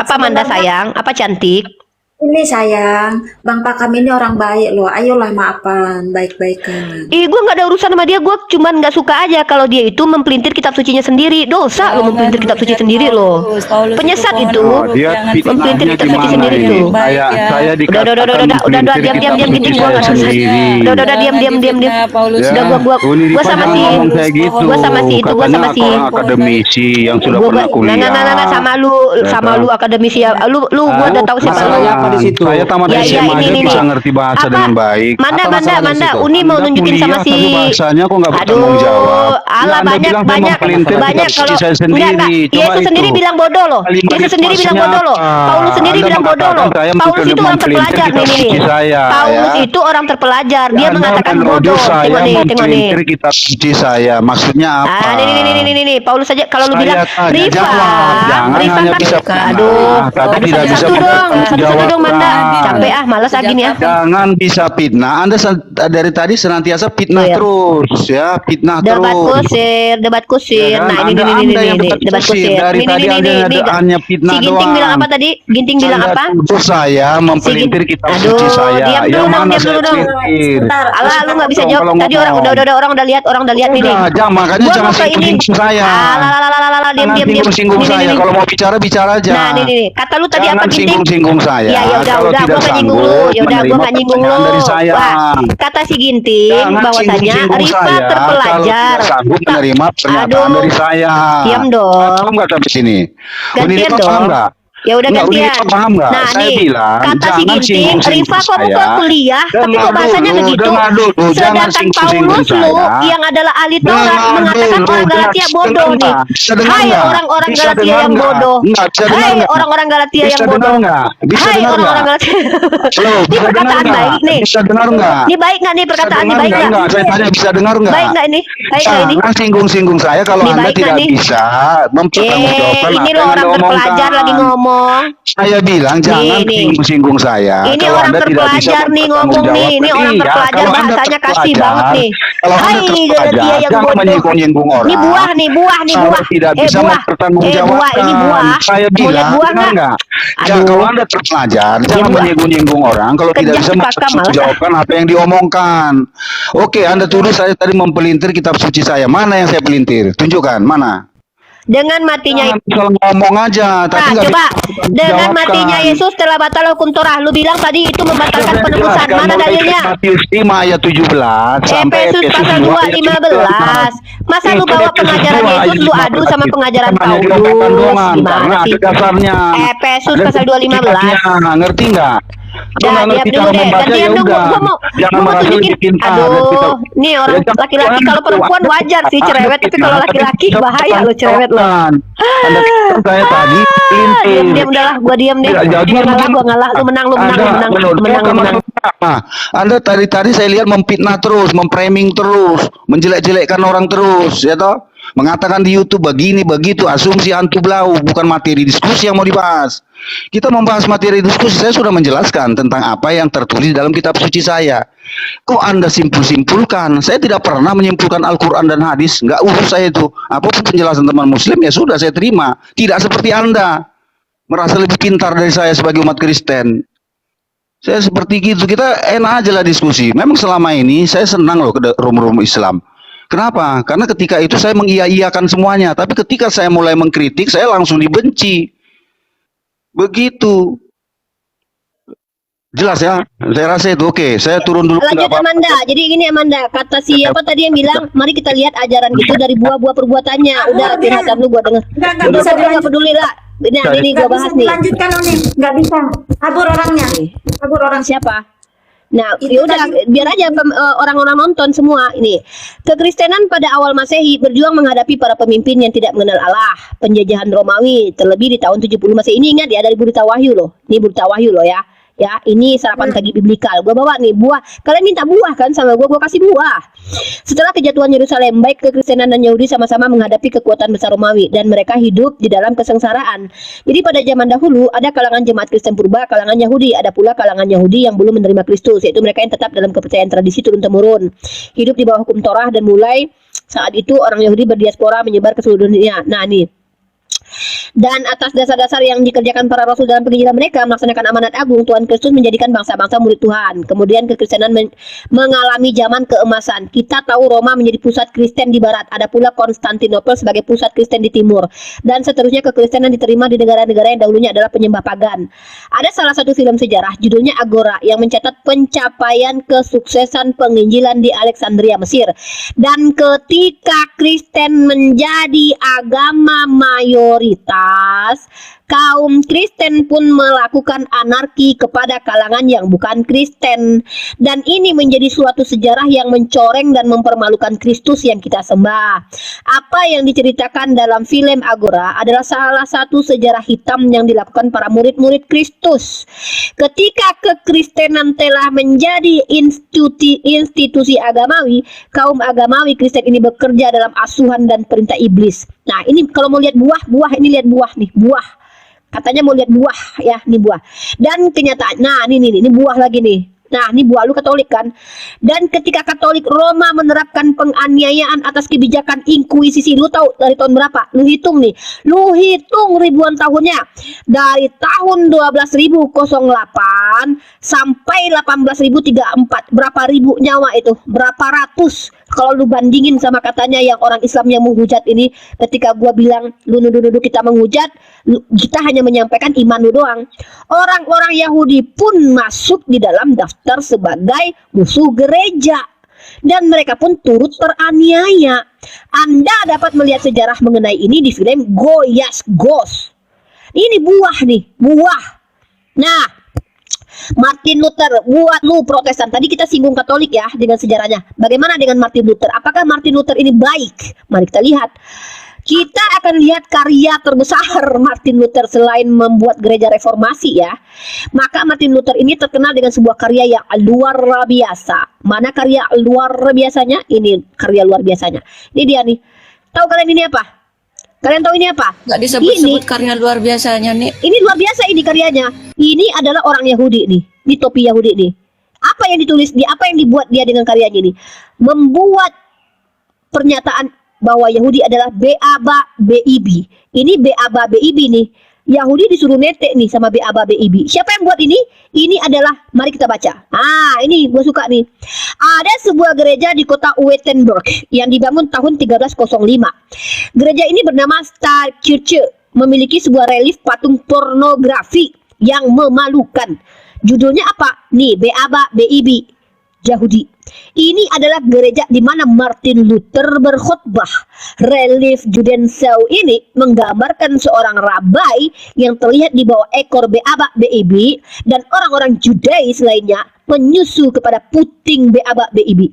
Apa Manda sayang? Apa cantik? Ini sayang, Bang Pakam ini orang baik loh. Ayolah maafan, baik-baikan. Gue nggak ada urusan sama dia. Gue cuman nggak suka aja kalau dia itu mempelintir kitab sucinya sendiri. Dosa lo mempelintir kitab suci sendiri lo. Penyesat itu. Dia Mempelintir fitnahnya kitab suci gimana sendiri ini? tuh. Saya dikatakan Udah, melintir diam, kitab gitu, suci gua saya nggak usah. sendiri. Udah, diam. Paulus. Ya, Udah, gua Unidipa sama jangan si- ngomong kayak gitu. gua sama si itu, gua sama Katanya si- orang akademisi yang sudah pernah kuliah. Nah, sama lu akademisi ya. Lu gua udah tahu siapa lu. Masalahnya apa apa di situ? Saya tamat Ya, SMA aja ini. bisa ngerti bahasa Apa? dengan baik. Manda, Apa masalahnya di Manda, situ? Uni mau Anda nunjukin sama kuliah, si. tapi bahasanya kok nggak bertanggung jawab. Alah, Anda banyak bilang saya banyak mempelintir banyak kitab kalau suci saya sendiri. enggak. Coba Yesus itu. sendiri bilang bodoh loh. Kalimat Yesus sendiri bilang maksudnya bodoh loh. apa? Paulus sendiri Anda bilang bodoh loh. mengatakan saya Paulus itu orang mempelintir terpelajar kitab nih. suci saya, Paulus ya. itu orang terpelajar. Dia Anda mengatakan menuduh bodoh. saya Tengok nih. mempelintir kitab suci saya. Maksudnya apa? Ah, nih. Paulus saja kalau lu Saya bilang tanya, Rifa, jawab. Jangan Rifa hanya kan, bisa aduh, tapi tidak bisa satu dong, satu dong, Manda. menjawabkan. Capek malas lagi nih ya. Jangan bisa fitnah. Anda dari tadi senantiasa fitnah Oh, iya. terus, ya, fitnah Debat terus. kusir. Ya kan? Nah, Anda yang debat debat kusir. kusir. Dari tadi Anda hanya fitnah Si Ginting doang. bilang apa tadi? Ginting bilang Anda apa? tuduh saya mempelintir kitab Aduh, suci saya. diam dulu Yang dong, mana diam saya dulu dong. pelintir? Alah, lu nggak bisa Kalau jawab. Tadi ngomong. orang udah lihat nih. Udah, jangan, makanya Gua jangan mau ke ini. singgung saya. Alah, diam. Singgung Nih, saya. nih. Kalau mau bicara aja. Nah, nih. Kata lu tadi Jangan apa Ginting? singgung saya. Ya Kalau udah, tidak gua nggak nyinggung lu. sanggup Ya udah, gua menerima nggak nyinggung lu. pertanyaan dari saya. Wah, kata si Ginting Jangan bahwasanya singgung Rifa saya terpelajar. kalau tidak sanggup menerima pernyataan Aduh. dari saya. Diam dong. Paham nggak sampai sini? Gantian Unifah paham dong. nggak? Ya udah Nggak, gantian. Unifah paham nggak? Nah, Saya nih, bilang, kata si jangan Ginting, singgung-singgung Rifa kok saya. bukan kuliah, tapi kok bahasanya Dengar begitu. dulu, jangan Sedangkan singgung-singgung Paulus lu saya. yang adalah ahli Taurat Dengar mengatakan dulu, orang Galatia bisa bodoh dengar nih. nggak? Bisa dengar Hai nggak? orang-orang Bisa Galatia dengar yang nggak? bodoh. Nggak, bisa dengar Hai nggak? orang-orang Galatia Bisa yang dengar bodoh. nggak? Bisa Hai dengar orang-orang nggak? Galatia. Loh, Ini bisa dengar perkataan nggak? baik nih. Bisa dengar nggak? Ini baik nggak nih Bisa perkataan ini dengar baik nggak? Saya tanya bisa dengar nggak? Baik nggak ini? Baik nggak ini? Jangan singgung-singgung saya kalau Ini Anda baik nggak tidak nih? bisa mempertanggungjawabkan Ini apa lo yang orang Anda terpelajar omongkan. lagi ngomong. Saya bilang jangan Nih. singgung-singgung saya. Ini kalau orang Anda tidak bisa terpelajar nih ngomong nih. Ini orang Iya, terpelajar kalau Anda bahasanya kasih terpelajar, banget nih. Kalau Anda Hai terpelajar, Galatia yang jangan bodoh. menyinggung-nyinggung orang. Ini buah nih Kalau buah. tidak bisa buah. mempertanggungjawabkan. Buah, ini buah. Saya Mau lihat bilang, buah benar nggak? Ya, Aduh. kalau Anda terpelajar, jangan Diam, Mbak. menyinggung-nyinggung orang kalau tidak Kejam bisa si Pakam, malas. mempertanggungjawabkan apa yang diomongkan. Oke, Anda tuduh saya tadi mempelintir kitab suci saya. Mana yang saya pelintir? Tunjukkan, mana? Dengan matinya Jangan ngomong aja, tapi Nah, nggak coba bisa dengan dijawabkan. matinya Yesus telah batal hukum Torah. Lu bilang tadi itu membatalkan penebusan. Mana dalilnya? Matius 5 ayat 17 sampai Efesus pasal 2 ayat 15. Masa lu bawa pengajaran Yesus lu adu sama pengajaran Paulus? Karena Gimana ada sih? dasarnya. Efesus Ada pasal 2 15. sertifikatnya, ngerti nggak? Kalau Dah, nggak ngerti diam dulu cara deh. membaca, Gantian ya dong. udah. Gua Jangan mau merasa tunjukin. lebih pintar. Aduh, nih orang Ya, jangan- laki-laki. jangan Kalau perempuan Anda- wajar sih Anda cerewet, tapi fitnah, kalau tapi laki-laki bisa bahaya lo cerewet lo. Anda kan saya tadi pelintir. Diam udahlah, gua diam deh. Tidak, jadi Gua ngalah, lu menang. Nah, Anda tadi saya lihat memfitnah terus, memframing terus, menjelek-jelekkan orang terus, ya toh? Mengatakan di YouTube begini begitu, asumsi hantu blau, bukan materi diskusi yang mau dibahas. Kita membahas materi diskusi, saya sudah menjelaskan tentang apa yang tertulis dalam kitab suci saya. Kok Anda simpul-simpulkan? Saya tidak pernah menyimpulkan Al-Quran dan hadis, nggak urus saya itu. Apapun penjelasan teman Muslim ya sudah saya terima. Tidak seperti Anda merasa lebih pintar dari saya sebagai umat Kristen. Saya seperti gitu, kita enak aja lah diskusi. Memang selama ini saya senang loh ke room-room Islam. Kenapa? Karena ketika itu saya mengiya-iyakan semuanya. Tapi ketika saya mulai mengkritik, saya langsung dibenci. Begitu. Jelas ya? Saya rasa itu oke. Saya turun dulu. Lanjut nggak apa-apa. Amanda. Jadi gini Amanda, kata siapa tadi yang bilang, mari kita lihat ajaran itu dari buah-buah perbuatannya. Udah curhatan lu gua denger. Nggak Udah bisa gua nggak peduli lah. Ini gua bahas nih. Lanjutkan Uni, nggak bisa. Kabur orangnya. Kabur orang Siapa? Nah, Itu yaudah biar aja orang-orang nonton semua ini. Kekristenan pada awal Masehi berjuang menghadapi para pemimpin yang tidak mengenal Allah, penjajahan Romawi terlebih di tahun 70 Masehi. Ini ingat ya dari Berita Wahyu loh. Ini Berita Wahyu loh ya. Ya, ini sarapan pagi biblikal. Gua bawa nih buah. Kalian minta buah kan sama gua kasih buah. Setelah kejatuhan Yerusalem, baik kekristenan dan Yahudi sama-sama menghadapi kekuatan besar Romawi dan mereka hidup di dalam kesengsaraan. Jadi pada zaman dahulu ada kalangan jemaat Kristen purba, kalangan Yahudi, ada pula kalangan Yahudi yang belum menerima Kristus, yaitu mereka yang tetap dalam kepercayaan tradisi turun-temurun, hidup di bawah hukum Torah, dan mulai saat itu orang Yahudi berdiaspora menyebar ke seluruh dunia. Nah, nih. Dan atas dasar-dasar yang dikerjakan para rasul dalam penginjilan mereka melaksanakan amanat agung, Tuhan Kristus menjadikan bangsa-bangsa murid Tuhan. Kemudian kekristenan mengalami zaman keemasan. Kita tahu Roma menjadi pusat Kristen di barat, ada pula Konstantinopel sebagai pusat Kristen di timur, dan seterusnya kekristenan diterima di negara-negara yang dahulunya adalah penyembah pagan. Ada salah satu film sejarah judulnya Agora yang mencatat pencapaian kesuksesan penginjilan di Alexandria, Mesir. Dan ketika Kristen menjadi agama mayoritas, kaum Kristen pun melakukan anarki kepada kalangan yang bukan Kristen. Dan ini menjadi suatu sejarah yang mencoreng dan mempermalukan Kristus yang kita sembah. Apa yang diceritakan dalam film Agora adalah salah satu sejarah hitam yang dilakukan para murid-murid Kristus. Ketika kekristenan telah menjadi institusi agamawi, kaum agamawi Kristen ini bekerja dalam asuhan dan perintah iblis. Nah, ini kalau mau lihat buah, ini lihat buah nih, buah. Katanya mau lihat buah ya, ini buah. Dan kenyataan, nah ini buah lagi nih. Nah, ini buah, lu Katolik kan. Dan ketika Katolik Roma menerapkan penganiayaan atas kebijakan inkuisisi, lu tahu dari tahun berapa? Lu hitung nih. Lu hitung ribuan tahunnya. Dari tahun 12.008 sampai 18.034. Berapa ribu nyawa itu? Berapa ratus? Kalau lu bandingin sama katanya yang orang Islam yang menghujat ini, ketika gua bilang lu nuduh-nuduh kita menghujat, kita hanya menyampaikan iman lu doang. Orang-orang Yahudi pun masuk di dalam daftar sebagai musuh gereja, dan mereka pun turut teraniaya. Anda dapat melihat sejarah mengenai ini di film Goyas Ghost. Ini buah nih, buah. Nah, Martin Luther, buat lu Protestan. Tadi kita singgung Katolik ya dengan sejarahnya. Bagaimana dengan Martin Luther? Apakah Martin Luther ini baik? Mari kita lihat. Kita akan lihat karya terbesar Martin Luther selain membuat gereja reformasi ya. Maka Martin Luther ini terkenal dengan sebuah karya yang luar biasa. Mana karya luar biasanya? Ini karya luar biasanya. Ini dia nih. Tahu kalian ini apa? Kalian tahu ini apa? Nggak disebut-sebut karya luar biasanya nih. Ini luar biasa ini karyanya. Ini adalah orang Yahudi nih. Di topi Yahudi nih. Apa yang ditulis dia? Apa yang dibuat dia dengan karyanya ini? Membuat pernyataan bahwa Yahudi adalah Beaba BIB. Ini Beaba BIB nih. Yahudi disuruh netek nih sama Beaba BIB. Siapa yang buat ini? Ini adalah, mari kita baca. Ini gue suka nih. Ada sebuah gereja di kota Wittenberg yang dibangun tahun 1305. Gereja ini bernama Star Kirche, memiliki sebuah relief patung pornografi yang memalukan. Judulnya apa? Nih, Beaba BIB Yahudi. Ini adalah gereja di mana Martin Luther berkhotbah. Relief Judensau ini menggambarkan seorang rabai yang terlihat di bawah ekor Beaba BIB dan orang-orang Judais lainnya menyusu kepada puting Beaba BIB.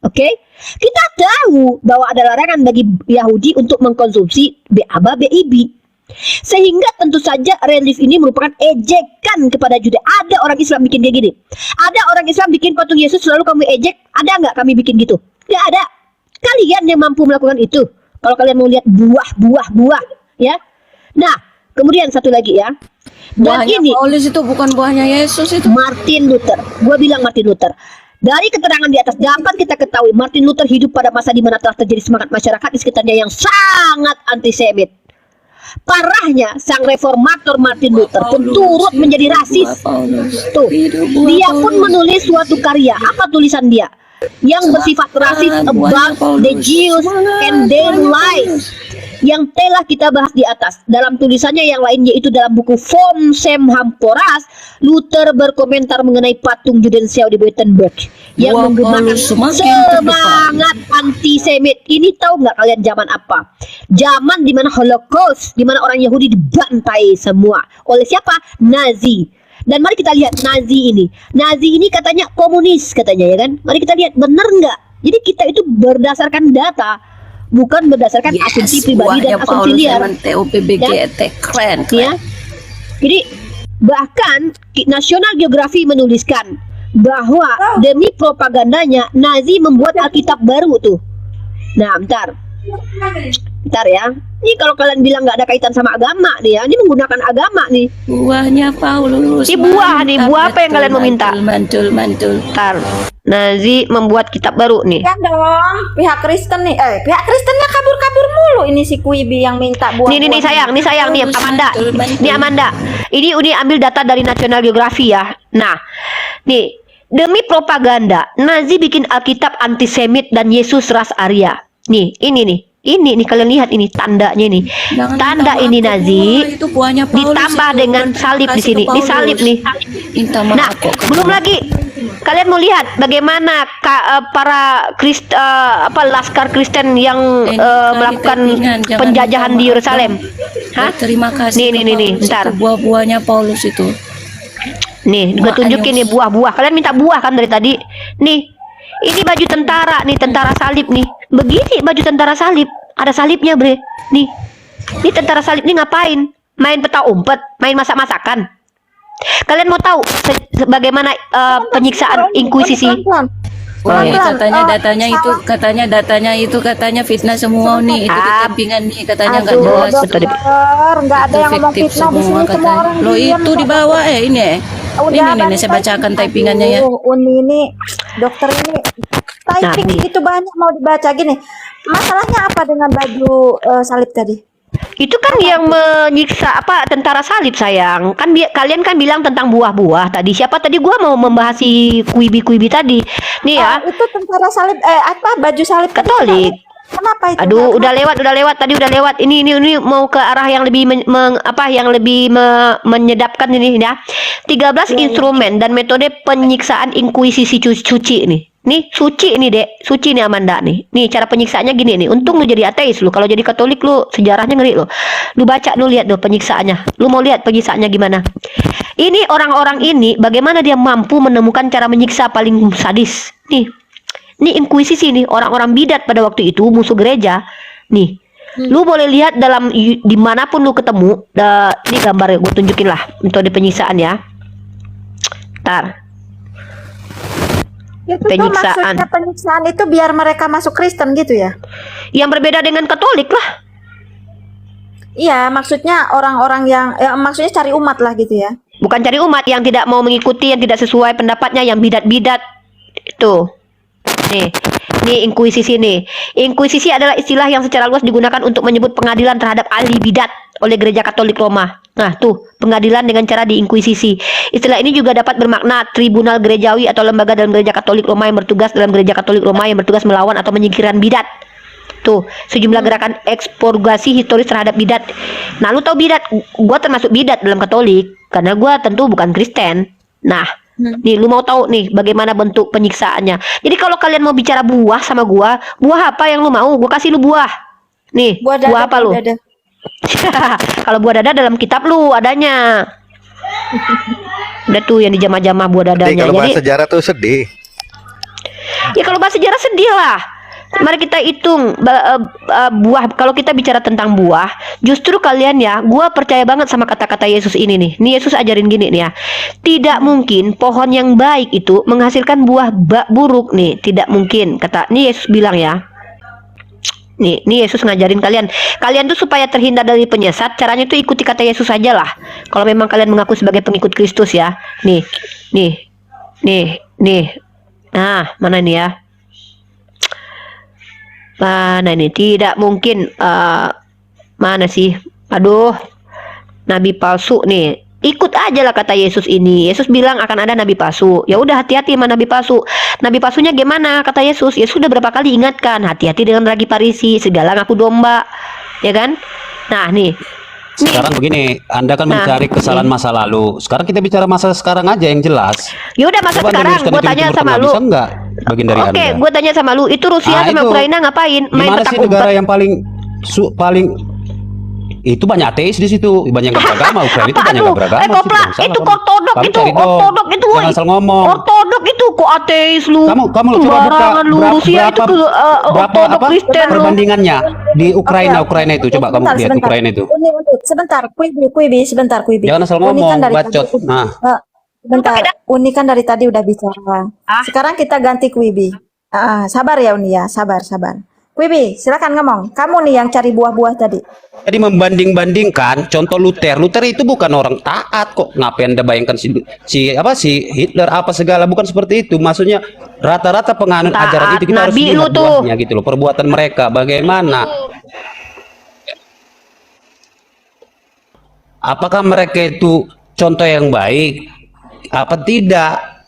Oke? Kita tahu bahwa ada larangan bagi Yahudi untuk mengkonsumsi Beaba BIB. Sehingga tentu saja relief ini merupakan ejekan kepada Juda. Ada orang Islam bikin kayak gini. Ada orang Islam bikin patung Yesus selalu kamu ejek. Ada nggak kami bikin gitu? Nggak ada. Kalian yang mampu melakukan itu. Kalau kalian mau lihat buah, ya. Nah, kemudian satu lagi ya. Dan Buahnya ini Paulus itu bukan buahnya Yesus itu. Martin Luther. Gua bilang Martin Luther. Dari keterangan di atas dapat kita ketahui Martin Luther hidup pada masa di mana telah terjadi semangat masyarakat di sekitarnya yang sangat antisemit. Parahnya, sang reformator Martin Luther pun turut menjadi rasis. Tuh, dia pun menulis suatu karya. Apa tulisan dia? Yang bersifat rasis about the Jews and their lives, yang telah kita bahas di atas. Dalam tulisannya yang lain, yaitu dalam buku Vom Sem Hamporas, Luther berkomentar mengenai patung Judensau di Wittenberg yang menggunakan semangat antisemit. Ini tahu nggak kalian zaman apa? Zaman dimana Holocaust, dimana orang Yahudi dibantai semua oleh siapa? Nazi. Dan mari kita lihat Nazi ini. Nazi ini katanya komunis katanya ya kan? Mari kita lihat benar nggak? Jadi kita itu berdasarkan data, bukan berdasarkan asumsi pribadi dan asumsi liar. Keren. Ya. Jadi bahkan National Geography menuliskan bahwa demi propagandanya Nazi membuat Alkitab baru tuh. Nah, bentar ya. Ini kalau kalian bilang nggak ada kaitan sama agama nih ya, ini menggunakan agama nih. Buahnya Paulus. Ini buah nih, buah apa yang kalian mau minta? Mantul. Bentar. Nazi membuat kitab baru nih. Ya dong, pihak Kristen nih. Pihak Kristennya kabur-kabur mulu. Ini si Kuibi yang minta buah. Nih sayang nih Amanda. Nih Amanda. Ini ambil data dari National Geography ya. Nah, nih demi propaganda Nazi bikin Alkitab antisemit dan Yesus ras Arya. Nih, ini nih kalian lihat ini tandanya nih. Tanda ini Nazi ditambah dengan salib di sini. Ini salib nih. Nah, belum lagi Kalian mau lihat bagaimana para laskar Kristen yang melakukan penjajahan di Yerusalem? Hah? Terima kasih. Nih, bentar. Buah-buahnya Paulus itu. Nih, gue tunjukin nih buah-buah. Kalian minta buah kan dari tadi? Nih, ini baju tentara nih, tentara salib nih. Begini baju tentara salib. Ada salibnya, bre. Nih, ini tentara salib nih ngapain? Main peta umpet, main masak-masakan. Kalian mau tahu bagaimana penyiksaan inkuisisi? Oh, iya, datanya itu fitnah semua nih. Itu ketampingan nih katanya nggak jelas. Dokter, nggak ada yang ngomong Fiktif fitnah di sini, semua orang Lo diam itu kok. di bawah ini. Udah, Ini saya bacakan typingannya ya. Uni ini, dokter ini typing nih. itu banyak mau dibaca gini. Masalahnya apa dengan baju salib tadi? Itu kan yang menyiksa tentara salib, sayang. Kan kalian kan bilang tentang buah-buah tadi. Siapa tadi gua mau membahas si kuibi-kuibi tadi. Nih ya. Itu tentara salib baju salib tadi Katolik. Kenapa itu? Aduh, udah lewat tadi udah lewat. Ini mau ke arah yang lebih menyedapkan ini ya. 13 instrumen dan metode penyiksaan inkuisisi suci nih. Nih, suci ini, Dek. Suci nih Amanda nih. Nih cara penyiksaannya gini nih. Untung lu jadi ateis lu. Kalau jadi Katolik lu sejarahnya ngeri lu. Lu baca lu lihat tuh penyiksaannya. Lu mau lihat penyiksaannya gimana? Ini orang-orang ini bagaimana dia mampu menemukan cara menyiksa paling sadis. Nih. Ini inkuisisi nih, orang-orang bidat pada waktu itu musuh gereja. Nih, lu boleh lihat dimanapun lu ketemu. Ini gambar gue tunjukin lah metode penyiksaan ya. Ntar. Itu tuh Penyiksaan. maksudnya penyiksaan itu biar mereka masuk Kristen gitu ya? Yang berbeda dengan Katolik lah. Iya, maksudnya orang-orang yang maksudnya cari umat lah gitu ya. Bukan cari umat yang tidak mau mengikuti, yang tidak sesuai pendapatnya, yang bidat-bidat. Itu. Nih inkuisisi nih. Inkuisisi adalah istilah yang secara luas digunakan untuk menyebut pengadilan terhadap ahli bidat oleh gereja Katolik Roma. Nah, tuh, pengadilan dengan cara diinkuisisi. Istilah ini juga dapat bermakna tribunal gerejawi atau lembaga dalam gereja Katolik Roma yang bertugas melawan atau menyingkirkan bidat. Tuh, sejumlah gerakan ekspurgasi historis terhadap bidat. Nah, lu tahu bidat? Gua termasuk bidat dalam Katolik karena gua tentu bukan Kristen. Nah, nih lu mau tahu nih bagaimana bentuk penyiksaannya. Jadi kalau kalian mau bicara buah sama gua, buah apa yang lu mau? Gua kasih lu buah. Nih, buah apa lu? Kalau buah dada dalam kitab lu adanya. Udah tuh yang di jama-jama buah dadanya. Kalau bahas Jadi sejarah tuh sedih. ya kalau bahas sejarah sedih lah. Mari kita hitung buah. Kalau kita bicara tentang buah, justru kalian ya, gua percaya banget sama kata-kata Yesus ini nih. Nih Yesus ajarin gini nih ya. Tidak mungkin pohon yang baik itu menghasilkan buah buruk nih. Tidak mungkin. Nih Yesus bilang ya. Nih Yesus ngajarin kalian. Kalian tuh supaya terhindar dari penyesat, caranya tuh ikuti kata Yesus aja lah. Kalau memang kalian mengaku sebagai pengikut Kristus ya. Nih. Nah, mana ini ya? Mana ini? Tidak mungkin. Mana sih? Aduh, nabi palsu nih. Ikut aja lah kata Yesus ini. Yesus bilang akan ada nabi palsu. Ya udah hati-hati sama nabi palsu. Nabi palsunya gimana? Kata Yesus. Yesus sudah berapa kali ingatkan, hati-hati dengan ragi Farisi, segala ngaku domba, ya kan? Nah nih. Sekarang begini, Anda kan mencari kesalahan masa lalu. Sekarang kita bicara masa sekarang aja yang jelas. Ya udah masa Coba Anda sekarang. luruskan Gue itu di tanya Timur sama Tengah. lu. Bisa nggak bagian dari Oke, Anda? gue tanya sama lu. Itu Rusia sama itu. Ukraina ngapain? Main Gimana petak sih negara umpet. yang paling itu banyak ateis di situ, banyak yang gak beragama. Ukraina itu banyak gak beragama. Koprak, itu ortodok itu, ortodok itu, Jangan asal ngomong. ortodok itu kok ateis lu? Kamu coba buka Sembarangan lu. Rusia itu ke ortodok Kristen lu. perbandingannya di Ukraina itu. Coba kamu lihat sebentar. Ukraina itu. Uni, sebentar, Kuibi, sebentar, Kuibi. Jangan asal Uni ngomong, kan dari bacot. tadi- Nah. Sebentar, Uni kan dari tadi udah bicara. Sekarang kita ganti Kuibi. Sabar ya Uni ya, sabar. Kuibi, silakan ngomong. Kamu nih yang cari buah-buah tadi. Jadi membanding-bandingkan contoh Luther itu bukan orang taat kok. Ngapain Anda bayangkan si Hitler apa segala, bukan seperti itu. Maksudnya rata-rata penganut Taat, ajaran itu kita harus Nabi lihat lu tuh. buahnya gitu loh, perbuatan mereka bagaimana. Apakah mereka itu contoh yang baik apa tidak?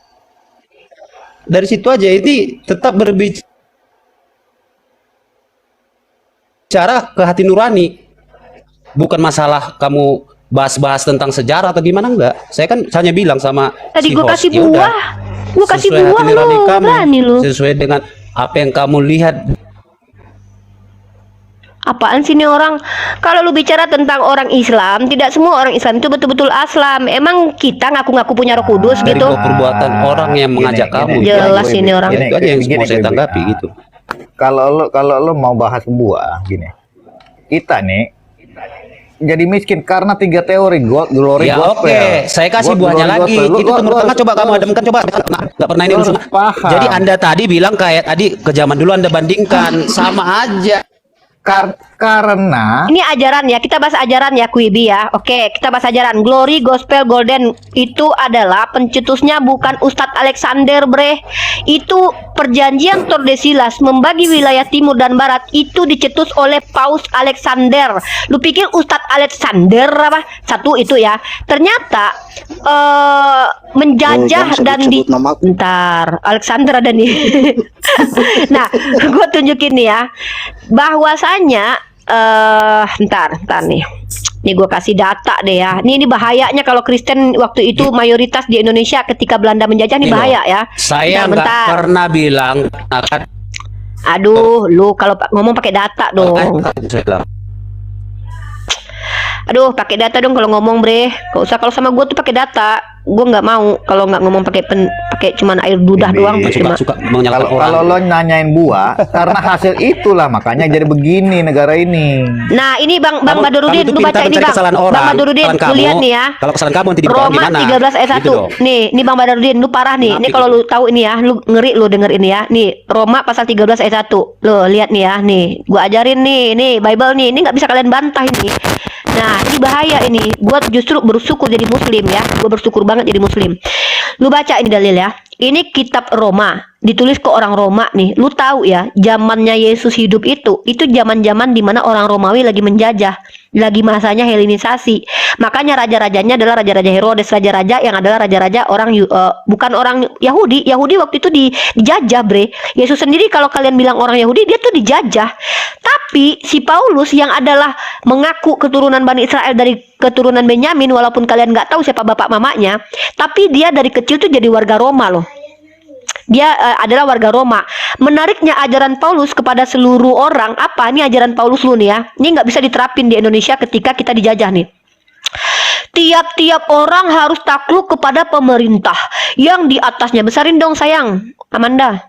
Dari situ aja ini tetap berbicara ke hati nurani. Bukan masalah kamu bahas-bahas tentang sejarah atau gimana enggak? Saya kan hanya bilang sama Tadi si gue host, kasih "Ya udah, buah. Gue kasih sesuai buah hati nurani lu. kamu, Berani lu. sesuai dengan apa yang kamu lihat." Apaan sih ini orang? Kalau lu bicara tentang orang Islam, tidak semua orang Islam itu betul-betul aslam. Emang kita ngaku-ngaku punya Roh Kudus Dari gitu? perbuatan orang yang mengajak kamu. Jelas ini orang. Itu aja yang mau saya tanggapi gitu. Kalau lo mau bahas buah gini, kita nih jadi miskin karena 3 teori glory Ya gospel. oke, saya kasih buahnya lagi. Itu Timur Tengah coba kamu ademkan coba. Nggak pernah ini Lu urusan. harus paham. Jadi Anda tadi bilang kayak tadi ke zaman dulu Anda bandingkan sama aja. Karena Ini ajaran ya, kita bahas ajaran ya Quibi ya. Oke, kita bahas ajaran. Glory Gospel Golden itu adalah pencetusnya bukan Ustadz Alexander Bre. Itu perjanjian Tordesillas membagi wilayah timur dan barat itu dicetus oleh Paus Alexander. Lu pikir Ustadz Alexander apa? Satu itu ya. Ternyata menjajah Oh, dan sebut namaku. Ntar Alexander ada nih. Nah, gue tunjukin nih ya, bahwasanya ntar nih. Nih gue kasih data deh ya. Ini bahayanya kalau Kristen waktu itu mayoritas di Indonesia ketika Belanda menjajah, nih bahaya ya. Saya Bentar, nggak bentar. pernah bilang akan Aduh, lu kalau ngomong pakai data dong. Aduh, pakai data dong kalau ngomong, Bre. Gak usah kalau sama gue tuh pakai data. Gue nggak mau kalau nggak ngomong pakai cuman air ludah doang. Cuma suka menyalahkan kalau orang. lo nanyain buah karena hasil itulah makanya jadi begini negara ini. Nah, ini Bang Kamu Badurudin, tuh lu pintar baca ini mencari Bang. kesalahan orang. Bang Badurudin, Kesalahan lu kamu, lihat nih ya. Kalau kesalahan kamu nanti dibawa Roma gimana? 13 ayat 1. Gitu dong. Nih Bang Badurudin, lu parah nih. Ini Kenapa kalau gitu? lu tahu ini ya, lu ngeri lu denger ini ya. Nih, Roma pasal 13 ayat 1. Lu lihat nih ya, nih. Gua ajarin nih Bible nih. Ini nggak bisa kalian bantah ini. Nah, ini bahaya ini. Gua justru bersyukur jadi muslim ya. Gua bersyukur banget jadi muslim. Lu baca ini dalil ya. Ini kitab Roma, ditulis ke orang Roma nih. Lu tahu ya, zamannya Yesus hidup itu zaman-zaman dimana orang Romawi lagi menjajah, lagi masanya Helenisasi. Makanya raja-rajanya adalah raja-raja Herodes, raja-raja yang adalah raja-raja orang bukan orang Yahudi. Yahudi waktu itu dijajah, Bre. Yesus sendiri kalau kalian bilang orang Yahudi, dia tuh dijajah. Tapi si Paulus yang adalah mengaku keturunan Bani Israel dari keturunan Benyamin, walaupun kalian nggak tahu siapa bapak mamanya, tapi dia dari kecil tuh jadi warga Roma loh. Dia adalah warga Roma. Menariknya ajaran Paulus kepada seluruh orang, apa ini ajaran Paulus lu nih ya, ini nggak bisa diterapin di Indonesia ketika kita dijajah nih. Tiap-tiap orang harus takluk kepada pemerintah yang di atasnya. Besarin dong sayang, Amanda,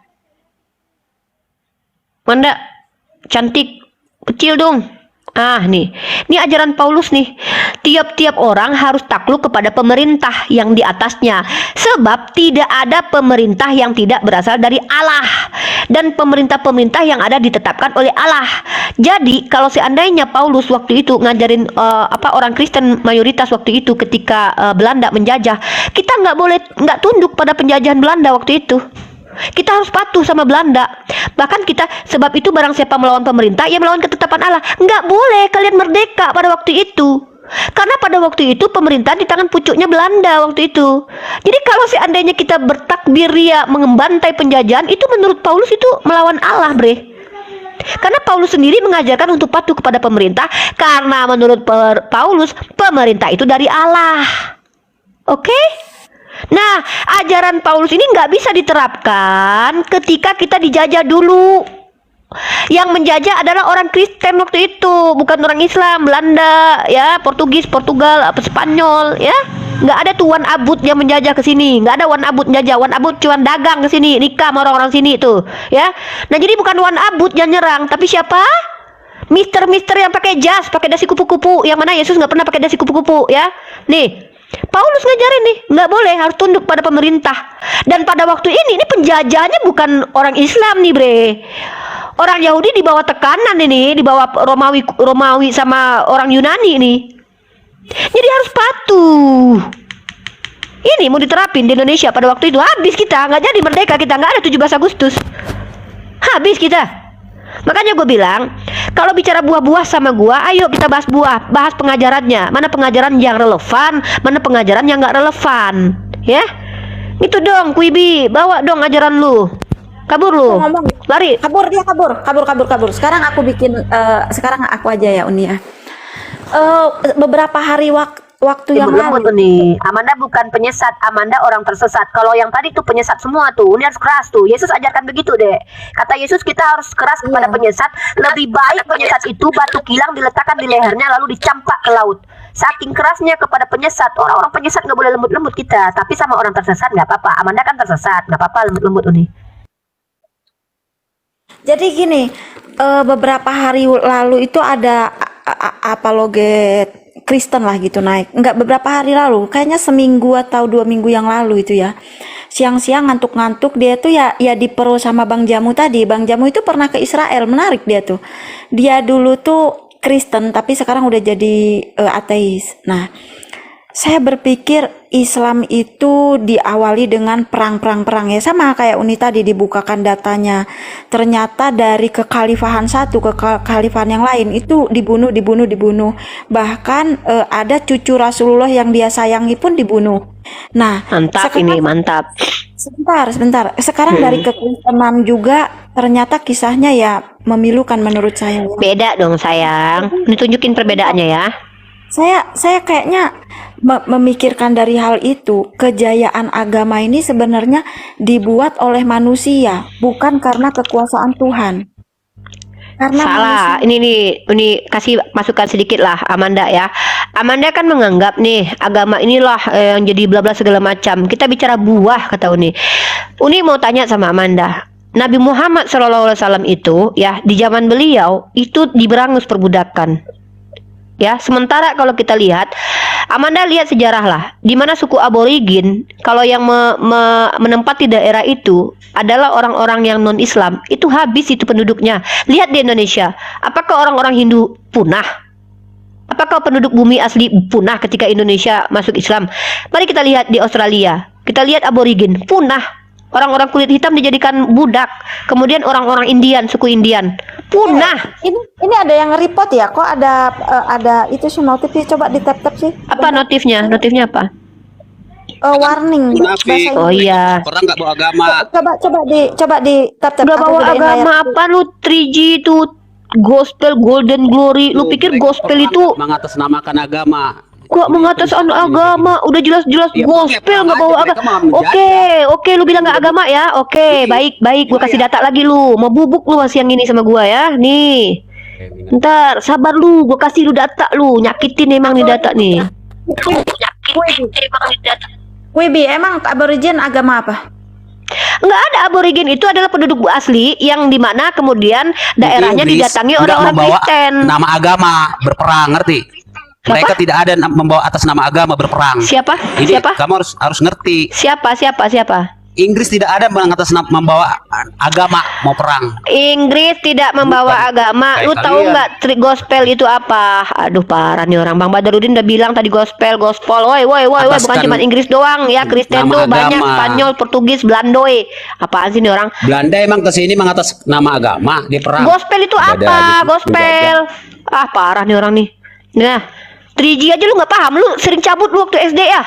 cantik, kecil dong. Ah nih, ini ajaran Paulus nih. Tiap-tiap orang harus takluk kepada pemerintah yang di atasnya, sebab tidak ada pemerintah yang tidak berasal dari Allah, dan pemerintah-pemerintah yang ada ditetapkan oleh Allah. Jadi kalau seandainya Paulus waktu itu ngajarin orang Kristen mayoritas waktu itu ketika Belanda menjajah, kita nggak tunduk pada penjajahan Belanda waktu itu. Kita harus patuh sama Belanda. Bahkan kita, sebab itu barang siapa melawan pemerintah, ia melawan ketetapan Allah. Nggak boleh kalian merdeka pada waktu itu. Karena pada waktu itu pemerintahan di tangan pucuknya Belanda waktu itu. Jadi kalau seandainya kita bertakbir ya mengembantai penjajahan, itu menurut Paulus itu melawan Allah, Bre. Karena Paulus sendiri mengajarkan untuk patuh kepada pemerintah, karena menurut Paulus pemerintah itu dari Allah. Oke? Nah, ajaran Paulus ini nggak bisa diterapkan ketika kita dijajah dulu. Yang menjajah adalah orang Kristen waktu itu, bukan orang Islam, Belanda, ya, Portugal, Spanyol, ya. Nggak ada tuh Wan Abut yang menjajah ke sini, nggak ada Wan Abut menjajah. Wan Abut cuma dagang ke sini, nikah sama orang-orang sini tuh, ya. Nah, jadi bukan Wan Abut yang nyerang, tapi siapa? Mister yang pakai jas, pakai dasi kupu-kupu. Yang mana Yesus nggak pernah pakai dasi kupu-kupu, ya. Nih. Paulus ngajarin nih, nggak boleh, harus tunduk pada pemerintah. Dan pada waktu ini penjajahnya bukan orang Islam nih, Bre. Orang Yahudi di bawah tekanan ini, di bawah Romawi sama orang Yunani nih. Jadi harus patuh. Ini mau diterapin di Indonesia pada waktu itu, habis kita, nggak jadi merdeka kita, nggak ada 17 Agustus. Habis kita. Makanya gue bilang, kalau bicara buah-buah sama gue, ayo kita bahas buah, bahas pengajarannya. Mana pengajaran yang relevan, mana pengajaran yang nggak relevan, ya? Itu dong, Quibi, bawa dong ajaran lu. Kabur lu, Ngomong. lari. Kabur dia, kabur. Sekarang aku bikin, sekarang aku aja ya Uni ya. Beberapa hari waktu yang Lembut lalu. nih. Amanda bukan penyesat, Amanda orang tersesat. Kalau yang tadi tuh penyesat semua tuh, ini harus keras tuh. Yesus ajarkan begitu deh. Kata Yesus kita harus keras kepada penyesat. Lebih baik penyesat itu batu kilang diletakkan di lehernya lalu dicampak ke laut. Saking kerasnya kepada penyesat, orang-orang penyesat nggak boleh lembut-lembut kita. Tapi sama orang tersesat nggak apa-apa. Amanda kan tersesat, nggak apa-apa lembut-lembut nih. Jadi gini, beberapa hari lalu itu ada apologet Kristen lah gitu naik. Enggak, beberapa hari lalu, kayaknya seminggu atau 2 minggu yang lalu itu ya. Siang-siang ngantuk-ngantuk dia tuh ya di Pro sama Bang Jamu tadi. Bang Jamu itu pernah ke Israel, menarik dia tuh. Dia dulu tuh Kristen tapi sekarang udah jadi ateis. Nah, saya berpikir Islam itu diawali dengan perang ya, sama kayak Uni tadi dibukakan datanya. Ternyata dari kekhalifahan satu ke kekhalifahan yang lain itu dibunuh. Bahkan ada cucu Rasulullah yang dia sayangi pun dibunuh. Nah, Mantap sekarang, ini, mantap. sebentar. Sekarang dari kekristenan juga ternyata kisahnya ya memilukan menurut saya. Ya. Beda dong sayang. Ditunjukin perbedaannya ya. Saya kayaknya memikirkan dari hal itu, kejayaan agama ini sebenarnya dibuat oleh manusia, bukan karena kekuasaan Tuhan. Karena Salah, ini kasih masukan sedikit lah Amanda ya. Amanda kan menganggap nih agama inilah yang jadi bla bla segala macam. Kita bicara buah kata Uni. Uni mau tanya sama Amanda. Nabi Muhammad SAW itu ya di zaman beliau itu diberangus perbudakan. Ya, sementara kalau kita lihat, Amanda lihat sejarah lah, di mana suku aborigin, kalau yang menempati daerah itu adalah orang-orang yang non-Islam, itu habis itu penduduknya. Lihat di Indonesia, apakah orang-orang Hindu punah? Apakah penduduk bumi asli punah ketika Indonesia masuk Islam? Mari kita lihat di Australia, kita lihat aborigin punah. Orang-orang kulit hitam dijadikan budak. Kemudian orang-orang Indian, suku Indian punah. ini ada yang report ya, kok ada itu sih notifnya, coba di tap sih. Apa notifnya? Notifnya apa? Warning bahasa Munafik. Oh iya. Orang nggak bawa agama. coba di tap. Gak bawa agama apa lu 3G itu gospel golden glory. Lu pikir gospel itu mengatasnamakan agama. gua mengataskan agama? Udah jelas-jelas Ya, gospel nggak bawa mereka agama. mau menjajah. Oke, lu bilang nggak agama ya? Oke, baik. Gua kasih data lagi lu. Mau bubuk lu siang ini sama gua ya? Nih. Ntar sabar lu, gua kasih lu data lu. Nyakitin emang nih data nih. Wibi, emang aborigin agama apa? Nggak ada, aborigin itu adalah penduduk asli yang dimana kemudian daerahnya Inggris didatangi nggak orang-orang membawa Kristen. nama agama berperang, ngerti? Mereka tidak ada membawa atas nama agama berperang. Siapa? Ini Siapa? kamu harus ngerti. Siapa? Inggris tidak ada membawa agama mau perang. Inggris tidak membawa agama. Lu kayak tahu kalian. nggak gospel itu apa? Aduh parah nih orang. Bang Badarudin udah bilang tadi gospel. Woi, bukan Ataskan cuma Inggris doang ya. Kristen tuh nama banyak, agama. Spanyol, Portugis, Belandoy. Apaan sih nih orang? Belanda emang kesini mengatas nama agama, dia perang. Gospel itu Nggak ada apa? gitu, Gospel. Ah parah nih orang nih. Nah, 3G aja lu nggak paham. Lu sering cabut lu waktu SD ya.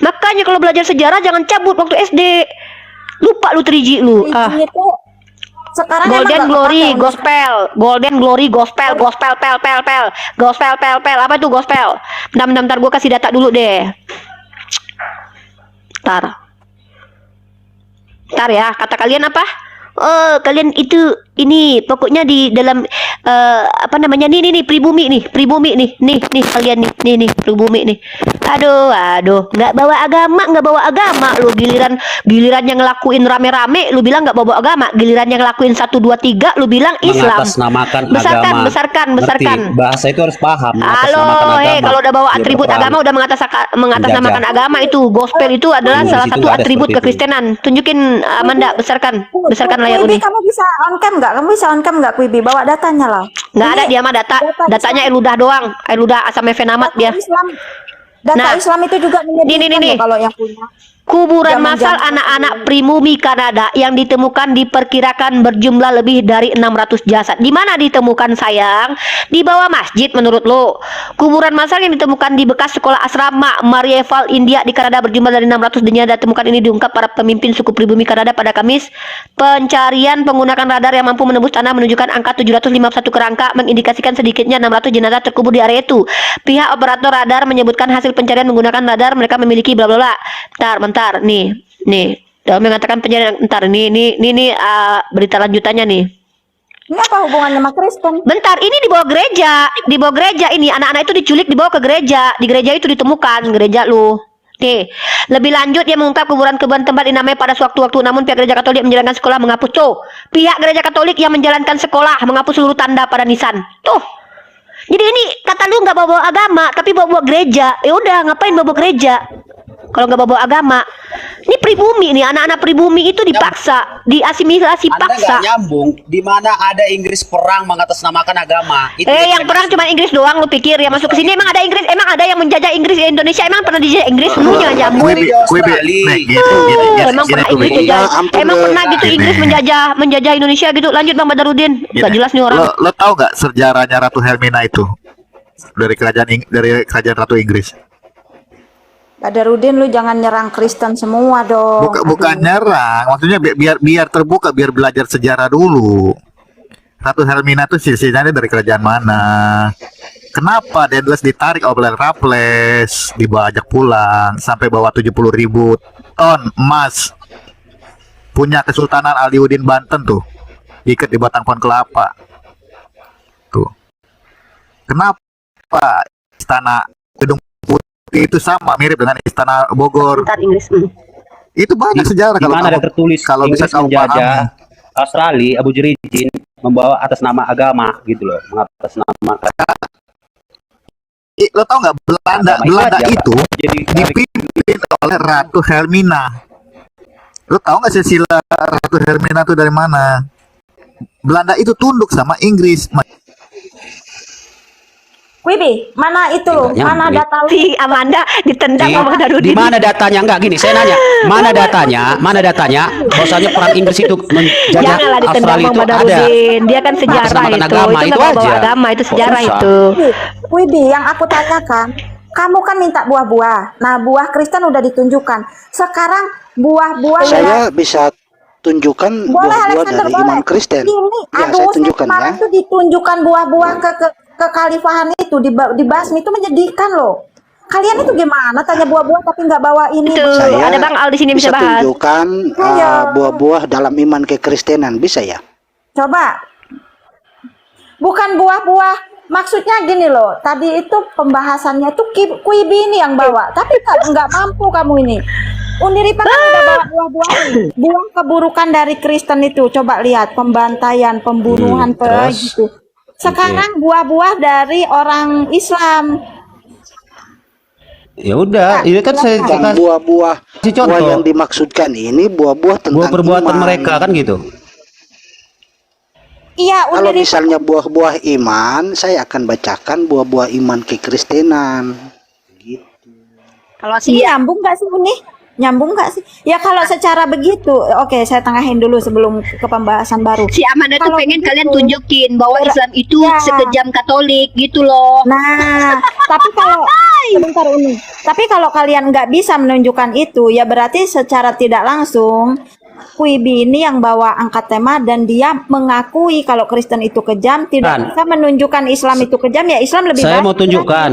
Makanya kalau belajar sejarah jangan cabut waktu SD. Lupa lu 3G lu. Itu sekarang Golden emang nggak Glory kepakai. Gospel, Golden Glory Gospel, Gospel pel, apa tuh gospel? Bentar, gue kasih data dulu deh. Ntar ya, kata kalian apa? Oh, kalian itu ini pokoknya di dalam apa namanya nih pribumi nih kalian nih pribumi nih. Aduh, nggak bawa agama lu, giliran yang ngelakuin rame-rame lu bilang nggak bawa agama, giliran yang ngelakuin 1 2 3 lu bilang Islam. Mengatasnamakan Besarkan. Ngerti? Bahasa itu harus paham. Halo, kalau udah bawa Dia atribut berperang. agama udah mengatasnamakan Menjajah. agama itu. Gospel itu adalah Di salah situ satu nggak ada atribut seperti itu. kekristenan. Tunjukin Amanda, besarkan layar Wibi, Uni. kamu bisa on cam nggak? Wibi? Bawa datanya lah. Nggak ada Ini dia mah datanya Eludah doang. Eludah asam efenamat dia. Islam. Data Nah, Islam itu juga menyedihkan nih. loh kalau yang punya. Kuburan Zaman massal zaman anak-anak pribumi Kanada yang ditemukan diperkirakan berjumlah lebih dari 600 jasad. Di mana ditemukan sayang? Di bawah masjid menurut lo. Kuburan massal yang ditemukan di bekas sekolah asrama Marieval, India di Kanada berjumlah dari 600 jenazah. Ditemukan ini diungkap para pemimpin suku pribumi Kanada pada Kamis. Pencarian menggunakan radar yang mampu menembus tanah menunjukkan angka 751 kerangka, mengindikasikan sedikitnya 600 jenazah terkubur di area itu. Pihak operator radar menyebutkan hasil pencarian menggunakan radar mereka memiliki bla bla bla. Bentar, nih, mengatakan pencarian. Bentar, ini berita lanjutannya nih. Ini apa hubungannya sama Kristen? Bentar, ini di bawah gereja ini anak-anak itu diculik dibawa ke gereja. Di gereja itu ditemukan gereja lu. Oke, lebih lanjut dia mengungkap kuburan tempat dinamai pada sewaktu-waktu, namun pihak gereja Katolik menjalankan sekolah menghapus. Pihak gereja Katolik yang menjalankan sekolah menghapus seluruh tanda pada nisan. Jadi ini kata lu nggak bawa agama, tapi bawa gereja. Ya udah, ngapain bawa gereja? Kalau nggak bawa agama, ini pribumi nih, anak-anak pribumi itu dipaksa, diasimilasi Anda paksa. nggak nyambung. Di mana ada Inggris perang mengatasnamakan agama? Itu Yang perang cuma Inggris doang, lu pikir ya masuk ke sini emang ada Inggris, emang ada yang menjajah Inggris di Indonesia, emang pernah dijajah Inggris, lu jangan nyambung. Gini, Emang pernah Inggris Kubi. jajah, Ya ampun, emang lu. pernah gitu Inggris menjajah Indonesia gitu. Lanjut Bang Badarudin, nggak jelas nih orang. Lo tahu nggak sejarahnya Ratu Hermina itu dari kerajaan Ratu Inggris? Badarudin, lu jangan nyerang Kristen semua dong. Bukan nyerang, maksudnya biar terbuka, biar belajar sejarah dulu. Ratu Hermina itu silsilahnya dari kerajaan mana? Kenapa Daedalus ditarik oleh Raffles, dibajak pulang sampai bawa 70.000 ton emas? Punya Kesultanan Aliuddin Banten tuh, ikat di batang pohon kelapa. Tuh. Kenapa istana Gedung Putih itu sama mirip dengan istana Bogor? Bentar Inggris. Itu banyak sejarah Di mana ada tertulis kalau bisa Inggris kamu pahami. menjajah Australia, Abu Jerijin membawa atas nama agama gitu loh, mengatasnamakan Lo tau nggak Belanda aja, itu Pak. Jadi dipimpin oleh Ratu Hermina. Lo tau nggak silsilah Ratu Hermina itu dari mana? Belanda itu tunduk sama Inggris. Wibi, mana itu lo? Tinggalnya Mana Wibi. data lu? Si Amanda ditendang sama di Badarudin. mana datanya? Enggak gini, saya nanya. Mana datanya? Bahwasanya perang Inggris itu menjajah Janganlah ditendang Australia Bang itu ada. Badarudin. Dia kan sejarah Mengatasnamakan itu. agama, Itu itu nggak bawa aja. agama, itu Kok sejarah susah? itu. Wibi, yang aku tanyakan, kamu kan minta buah-buah. Nah, buah Kristen udah ditunjukkan. Sekarang buah-buah Saya bisa tunjukkan boleh buah-buah Alexander, dari boleh. iman Kristen. Ini, Ya, aduh, saya tunjukkan kemarin ya. tuh ditunjukkan buah-buah ke kekalifahan itu di basmi itu menyedihkan loh. Kalian itu gimana? Tanya buah-buah tapi nggak bawa ini. Itu Saya ada Bang Al di sini bisa bahas. tunjukkan Ayo. buah-buah dalam iman kekristenan, bisa ya? Coba. Bukan buah-buah. Maksudnya gini loh. Tadi itu pembahasannya tuh Kuibi ini yang bawa. Tapi nggak mampu kamu ini. Undiripa kan udah bawa buah-buah ini. Buah keburukan dari Kristen itu. Coba lihat pembantaian, pembunuhan, terus? gitu. Sekarang buah-buah dari orang Islam. Ya udah, ini kan saya Dan kasih buah-buah contoh. yang dimaksudkan ini buah-buah tentang buah perbuatan iman. mereka kan gitu. Iya, Kalau Undiripa. misalnya buah-buah iman, saya akan bacakan buah-buah iman kekristenan. Kalau Ini nyambung nggak sih ini? Nyambung nggak sih? Ya kalau secara begitu, oke saya tengahin dulu sebelum ke pembahasan baru. si Amanda tuh Kalau pengen begitu, kalian tunjukin bahwa Islam itu Ya. sekejam Katolik gitu loh. Nah, tapi kalau sebentar ini, tapi kalau kalian nggak bisa menunjukkan itu, ya berarti secara tidak langsung Kuibi ini yang bawa angkat tema dan dia mengakui kalau Kristen itu kejam, tidak Kan. bisa menunjukkan Islam itu kejam, ya Islam lebih Saya baik. mau tunjukkan.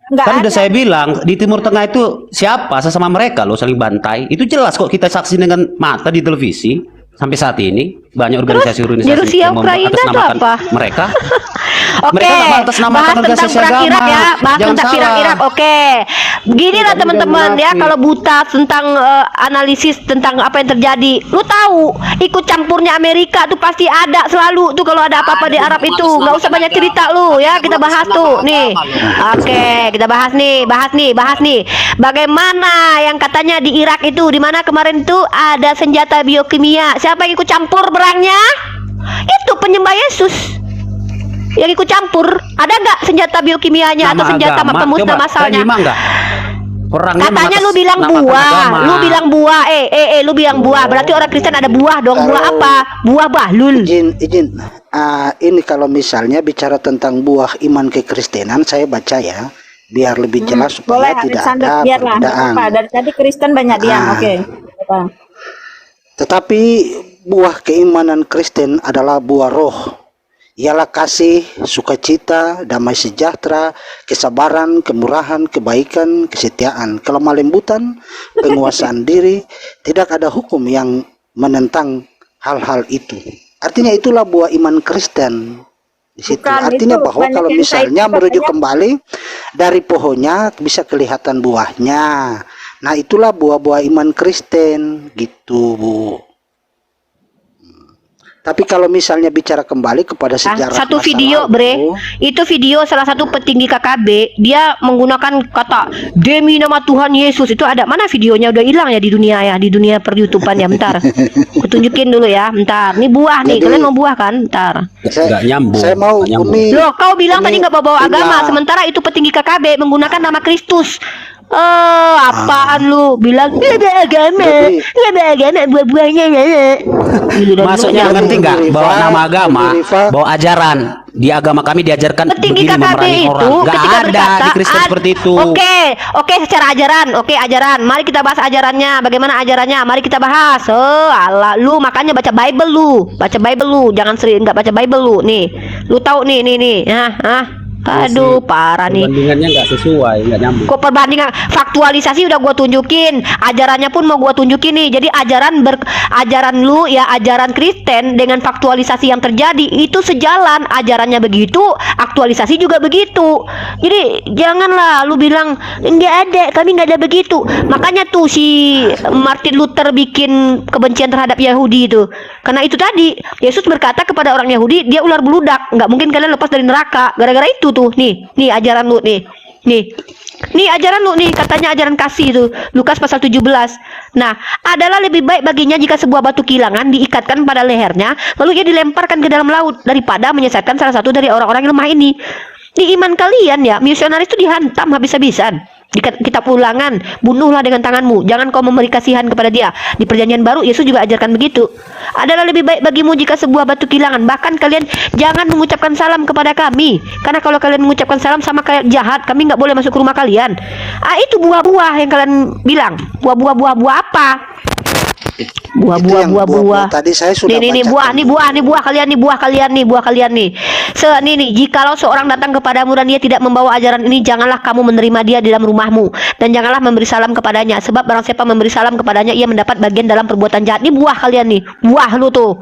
Nggak Kan udah ada. saya bilang di Timur Tengah itu siapa sesama mereka loh saling bantai. Itu jelas kok kita saksi dengan mata di televisi sampai saat ini banyak organisasi-organisasi di Rusia, yang Ukraina tuh mengatasnamakan apa? mereka. Oke, Mereka nggak mengatasnamakan bahas tentang organisasi perang agama. Irak ya, bahas Jangan tentang perang salah. Irak. Oke, beginilah Tidak teman-teman ya, munafik. kalau buta tentang analisis tentang apa yang terjadi, lu tahu ikut campurnya Amerika tuh pasti ada selalu tuh kalau ada apa-apa di Arab itu, nggak usah banyak cerita lu ya, kita bahas tuh nih. Oke, kita bahas nih. Bagaimana yang katanya di Irak itu, di mana kemarin tuh ada senjata biokimia, siapa yang ikut campur perangnya? Itu penyembah Yesus yang ikut campur. Ada nggak senjata biokimianya atau Nama senjata agama. pemusnah Coba, masalnya? kalian nyimak nggak? Perangnya Katanya lu mengatas bilang namakan buah, agama. lu bilang buah, lu bilang buah. Berarti orang Kristen ada buah dong. Buah Kalau- apa? Buah bahlul. Izin. Ini kalau misalnya bicara tentang buah iman kekristenan, saya baca ya, biar lebih jelas Boleh, supaya tidak Alexander, ada biarlah. perbedaan. Apa? Dari tadi Kristen banyak diam. Ah. Oke. Apa? Tetapi buah keimanan Kristen adalah buah roh. Ialah kasih, sukacita, damai sejahtera, kesabaran, kemurahan, kebaikan, kesetiaan, kelemah lembutan, penguasaan diri. Tidak ada hukum yang menentang hal-hal itu. Artinya itulah buah iman Kristen. Di situ. Bukan, Artinya itu bahwa banyak kalau yang misalnya saya merujuk katanya- kembali dari pohonnya bisa kelihatan buahnya. Nah, itulah buah-buah iman Kristen gitu, Bu. Tapi kalau misalnya bicara kembali kepada sejarah Satu masa video, lalu, itu video salah satu petinggi KKB, dia menggunakan kata demi nama Tuhan Yesus. Itu ada mana videonya? Udah hilang ya di dunia per YouTubean ya. Bentar, aku tunjukin dulu ya. Bentar, ini buah nih. Jadi- Kalian mau buah kan? Bentar. Nggak nyambung. Saya mau Nggak nyambung. Umi. Loh, kau bilang tadi nggak bawa agama, punya- sementara itu petinggi KKB menggunakan nama Kristus. Apaan lu? Bilang nggak ada agama, Jadi- nggak ada agama, buah-buahnya ya. Maksudnya Jadi, ngerti nggak? Rifa, Bawa nama agama, Rifa. bawa ajaran. Di agama kami diajarkan Petinggi begini KKB memerangi itu orang. Nggak ketika ada berkata di Kristen seperti itu. Oke, secara ajaran, ajaran. Mari kita bahas ajarannya. Bagaimana ajarannya? Mari kita bahas. Alah, lu makanya baca Bible lu, jangan sering nggak baca Bible lu. Nih, lu tahu nih. Aduh, parah nih. Perbandingannya nggak sesuai, nggak nyambung. Kok perbandingan faktualisasi udah gua tunjukin, ajarannya pun mau gua tunjukin nih. Jadi ajaran lu ya, ajaran Kristen dengan faktualisasi yang terjadi itu sejalan. Ajarannya begitu, aktualisasi juga begitu. Jadi janganlah lu bilang nggak ada, kami nggak ada begitu. Makanya tuh si Martin Luther bikin kebencian terhadap Yahudi itu. Karena itu tadi Yesus berkata kepada orang Yahudi, dia ular beludak, nggak mungkin kalian lepas dari neraka. Gara-gara itu tuh, nih ajaran lu nih. Nih ajaran lu nih, katanya ajaran kasih itu Lukas pasal 17. Nah, adalah lebih baik baginya jika sebuah batu kilangan diikatkan pada lehernya lalu ia dilemparkan ke dalam laut daripada menyesatkan salah satu dari orang-orang yang lemah ini. Di iman kalian ya, misionaris itu dihantam habis-habisan. Di kitab Ulangan, bunuhlah dengan tanganmu, jangan kau memberi kasihan kepada dia. Di Perjanjian Baru Yesus juga ajarkan begitu. Adalah lebih baik bagimu jika sebuah batu kilangan, bahkan kalian jangan mengucapkan salam kepada kami, karena kalau kalian mengucapkan salam sama kayak jahat, kami nggak boleh masuk ke rumah kalian. Itu buah-buah yang kalian bilang. Buah apa? Buah. Tadi saya sudah Nih bacakan. buah kalian nih. Nih, jikalau seorang datang kepadamu dan dia tidak membawa ajaran ini, janganlah kamu menerima dia di dalam rumahmu dan janganlah memberi salam kepadanya, sebab barang siapa memberi salam kepadanya ia mendapat bagian dalam perbuatan jahat. Ini buah kalian nih, buah lu tuh.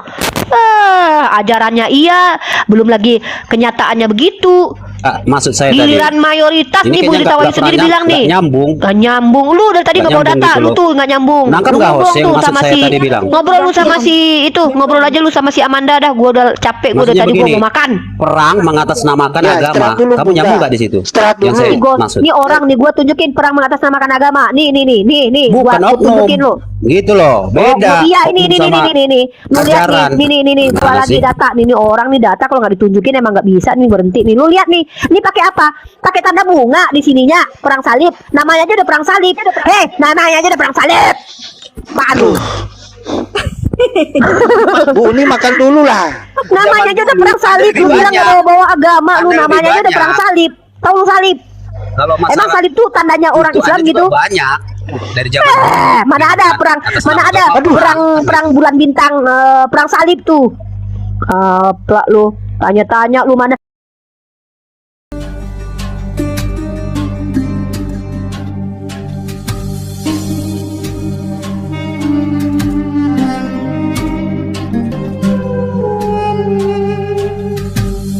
Ajarannya iya, belum lagi kenyataannya begitu. Maksud saya Giliran tadi. mayoritas Ini nih, Bu kayaknya Ditawari nggak sendiri pernah bilang nih. nggak nyambung. Nggak nyambung. Lu dari tadi Nggak nggak bawa nyambung data, gitu lu loh. tuh nggak nyambung. Nangkap Lu nggak, ngobrol host, yang tuh maksud sama saya si tadi bilang? ngobrol lu sama si itu, ngobrol aja lu sama si Amanda dah. Gua udah capek, gua udah Maksudnya tadi gua begini, mau makan. perang mengatasnamakan Ya, agama. istirahat dulu, Kamu Bunda. nyambung nggak di situ? Istirahat Yang dulu. saya Nih, maksud. nih orang nih gua tunjukin perang mengatasnamakan agama. Nih. Bukan Gua oknum. tunjukin lu. Gitu loh, beda. Iya, ini oknum sama nih. Lu lihat ajaran. nih. Gua Gimana lagi sih? data nih orang nih data kalau nggak ditunjukin emang nggak bisa nih, berhenti nih. Lu lihat nih. Ini pakai apa? Pakai tanda bunga di sininya, perang salib. Namanya aja udah perang salib. Namanya aja udah perang salib. Aduh. Bu, ini makan dulu lah. Namanya aja udah perang salib. Lu bilang nggak bawa agama, lu Ada namanya aja lebih udah perang banyak. salib. Tahu lu salib? Kalau Emang masalah salib tuh tandanya orang itu Islam ada gitu? juga banyak dari zaman Mana ada perang, perang bulan bintang, perang salib tuh. Plak lu, tanya-tanya lu mana